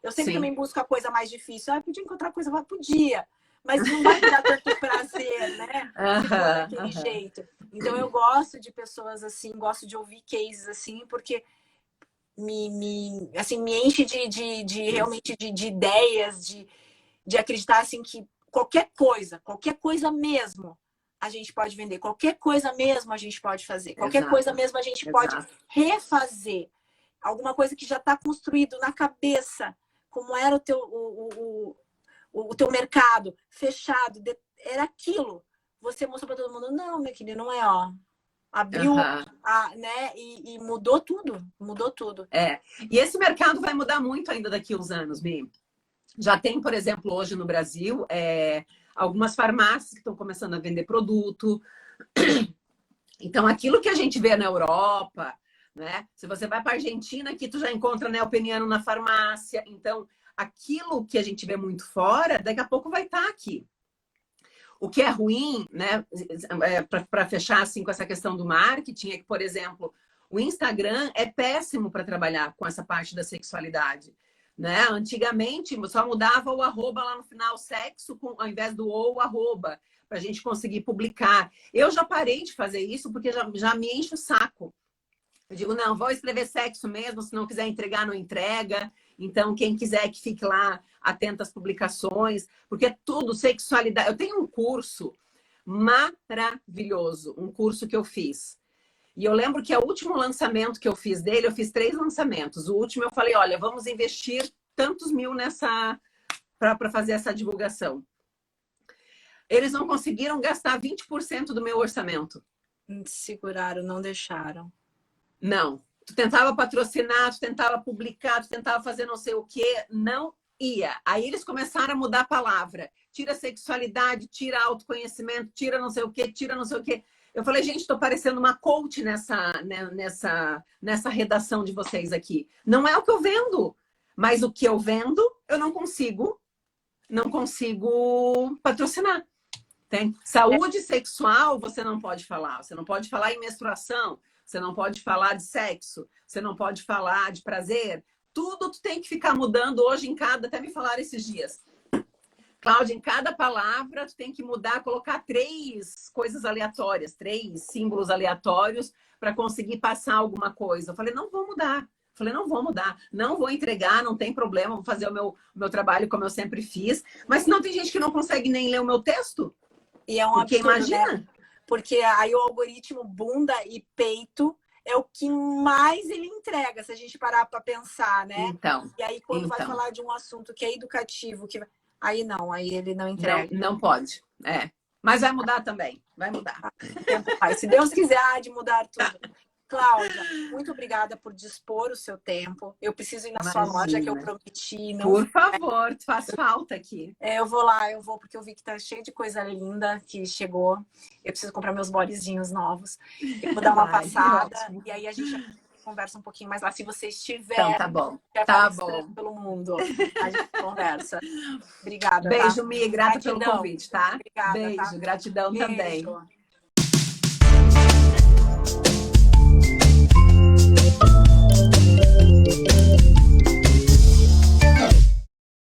B: Eu sempre também busco a coisa mais difícil. Podia encontrar coisa, podia. Mas não vai me dar tanto prazer, né? Se for daquele jeito. Então, eu gosto de pessoas assim, gosto de ouvir cases assim, porque me enche de realmente de ideias, de acreditar assim que qualquer coisa mesmo, a gente pode vender. Qualquer coisa mesmo a gente pode fazer. Qualquer coisa mesmo a gente pode refazer. Alguma coisa que já está construído na cabeça. Como era o teu mercado fechado. Era aquilo. Você mostrou para todo mundo. Não, minha querida, não é, ó. Abriu, né? E mudou tudo. Mudou tudo.
A: E esse mercado vai mudar muito ainda daqui a uns anos, Mi. Já tem, por exemplo, hoje no Brasil, algumas farmácias que estão começando a vender produto. Então, aquilo que a gente vê na Europa, né? Se você vai para a Argentina, aqui tu já encontra neopeniano na farmácia. Então, aquilo que a gente vê muito fora, daqui a pouco vai estar aqui. O que é ruim, né? Para fechar assim com essa questão do marketing, é que, por exemplo, o Instagram é péssimo para trabalhar com essa parte da sexualidade. Né? Antigamente, só mudava o arroba lá no final, sexo, ao invés do ou arroba, para a gente conseguir publicar. Eu já parei de fazer isso porque já me enche o saco. Eu digo, não, vou escrever sexo mesmo, se não quiser entregar, não entrega. Então, quem quiser que fique lá atento às publicações, porque é tudo sexualidade. Eu tenho um curso maravilhoso, um curso que eu fiz. E eu lembro que o último lançamento que eu fiz dele, eu fiz 3 lançamentos. O último eu falei, olha, vamos investir tantos mil para fazer essa divulgação. Eles não conseguiram gastar 20% do meu orçamento.
B: Seguraram, não deixaram.
A: Não. Tu tentava patrocinar, tu tentava publicar, tu tentava fazer não sei o quê, não ia. Aí eles começaram a mudar a palavra. Tira sexualidade, tira autoconhecimento, tira não sei o quê, tira não sei o quê. Eu falei, gente, estou parecendo uma coach nessa redação de vocês aqui. Não é o que eu vendo, mas o que eu vendo, eu não consigo não consigo patrocinar. Tem saúde sexual, você não pode falar. Você não pode falar em menstruação, você não pode falar de sexo, você não pode falar de prazer. Tudo tu tem que ficar mudando hoje em cada... Até me falaram esses dias. Cláudia, em cada palavra tu tem que mudar, colocar 3 coisas aleatórias, 3 símbolos aleatórios para conseguir passar alguma coisa. Eu falei, não vou mudar. Falei, não vou mudar, não vou entregar, não tem problema, vou fazer o meu trabalho como eu sempre fiz. Mas não tem gente que não consegue nem ler o meu texto.
B: E é um
A: porque
B: absurdo,
A: imagina,
B: né? Porque aí o algoritmo bunda e peito é o que mais ele entrega, se a gente parar para pensar, né?
A: Então,
B: E aí quando vai falar de um assunto que é educativo, que aí não, aí ele não entrega.
A: Não pode, Mas vai mudar também, vai mudar.
B: Se Deus quiser, há de mudar tudo. Cláudia, muito obrigada por dispor o seu tempo. Eu preciso ir na sua loja, que eu prometi. Não...
A: Por favor, faz falta aqui.
B: Eu vou lá, porque eu vi que tá cheio de coisa linda que chegou. Eu preciso comprar meus bodyzinhos novos. Eu vou dar uma passada e aí a gente conversa um pouquinho mais lá. Se você estiver,
A: então, tá bom.
B: Pelo mundo, a gente conversa. Obrigada.
A: Beijo,
B: tá?
A: Mi, grata pelo convite, tá?
B: Obrigada,
A: beijo,
B: tá?
A: gratidão
B: Beijo.
A: também.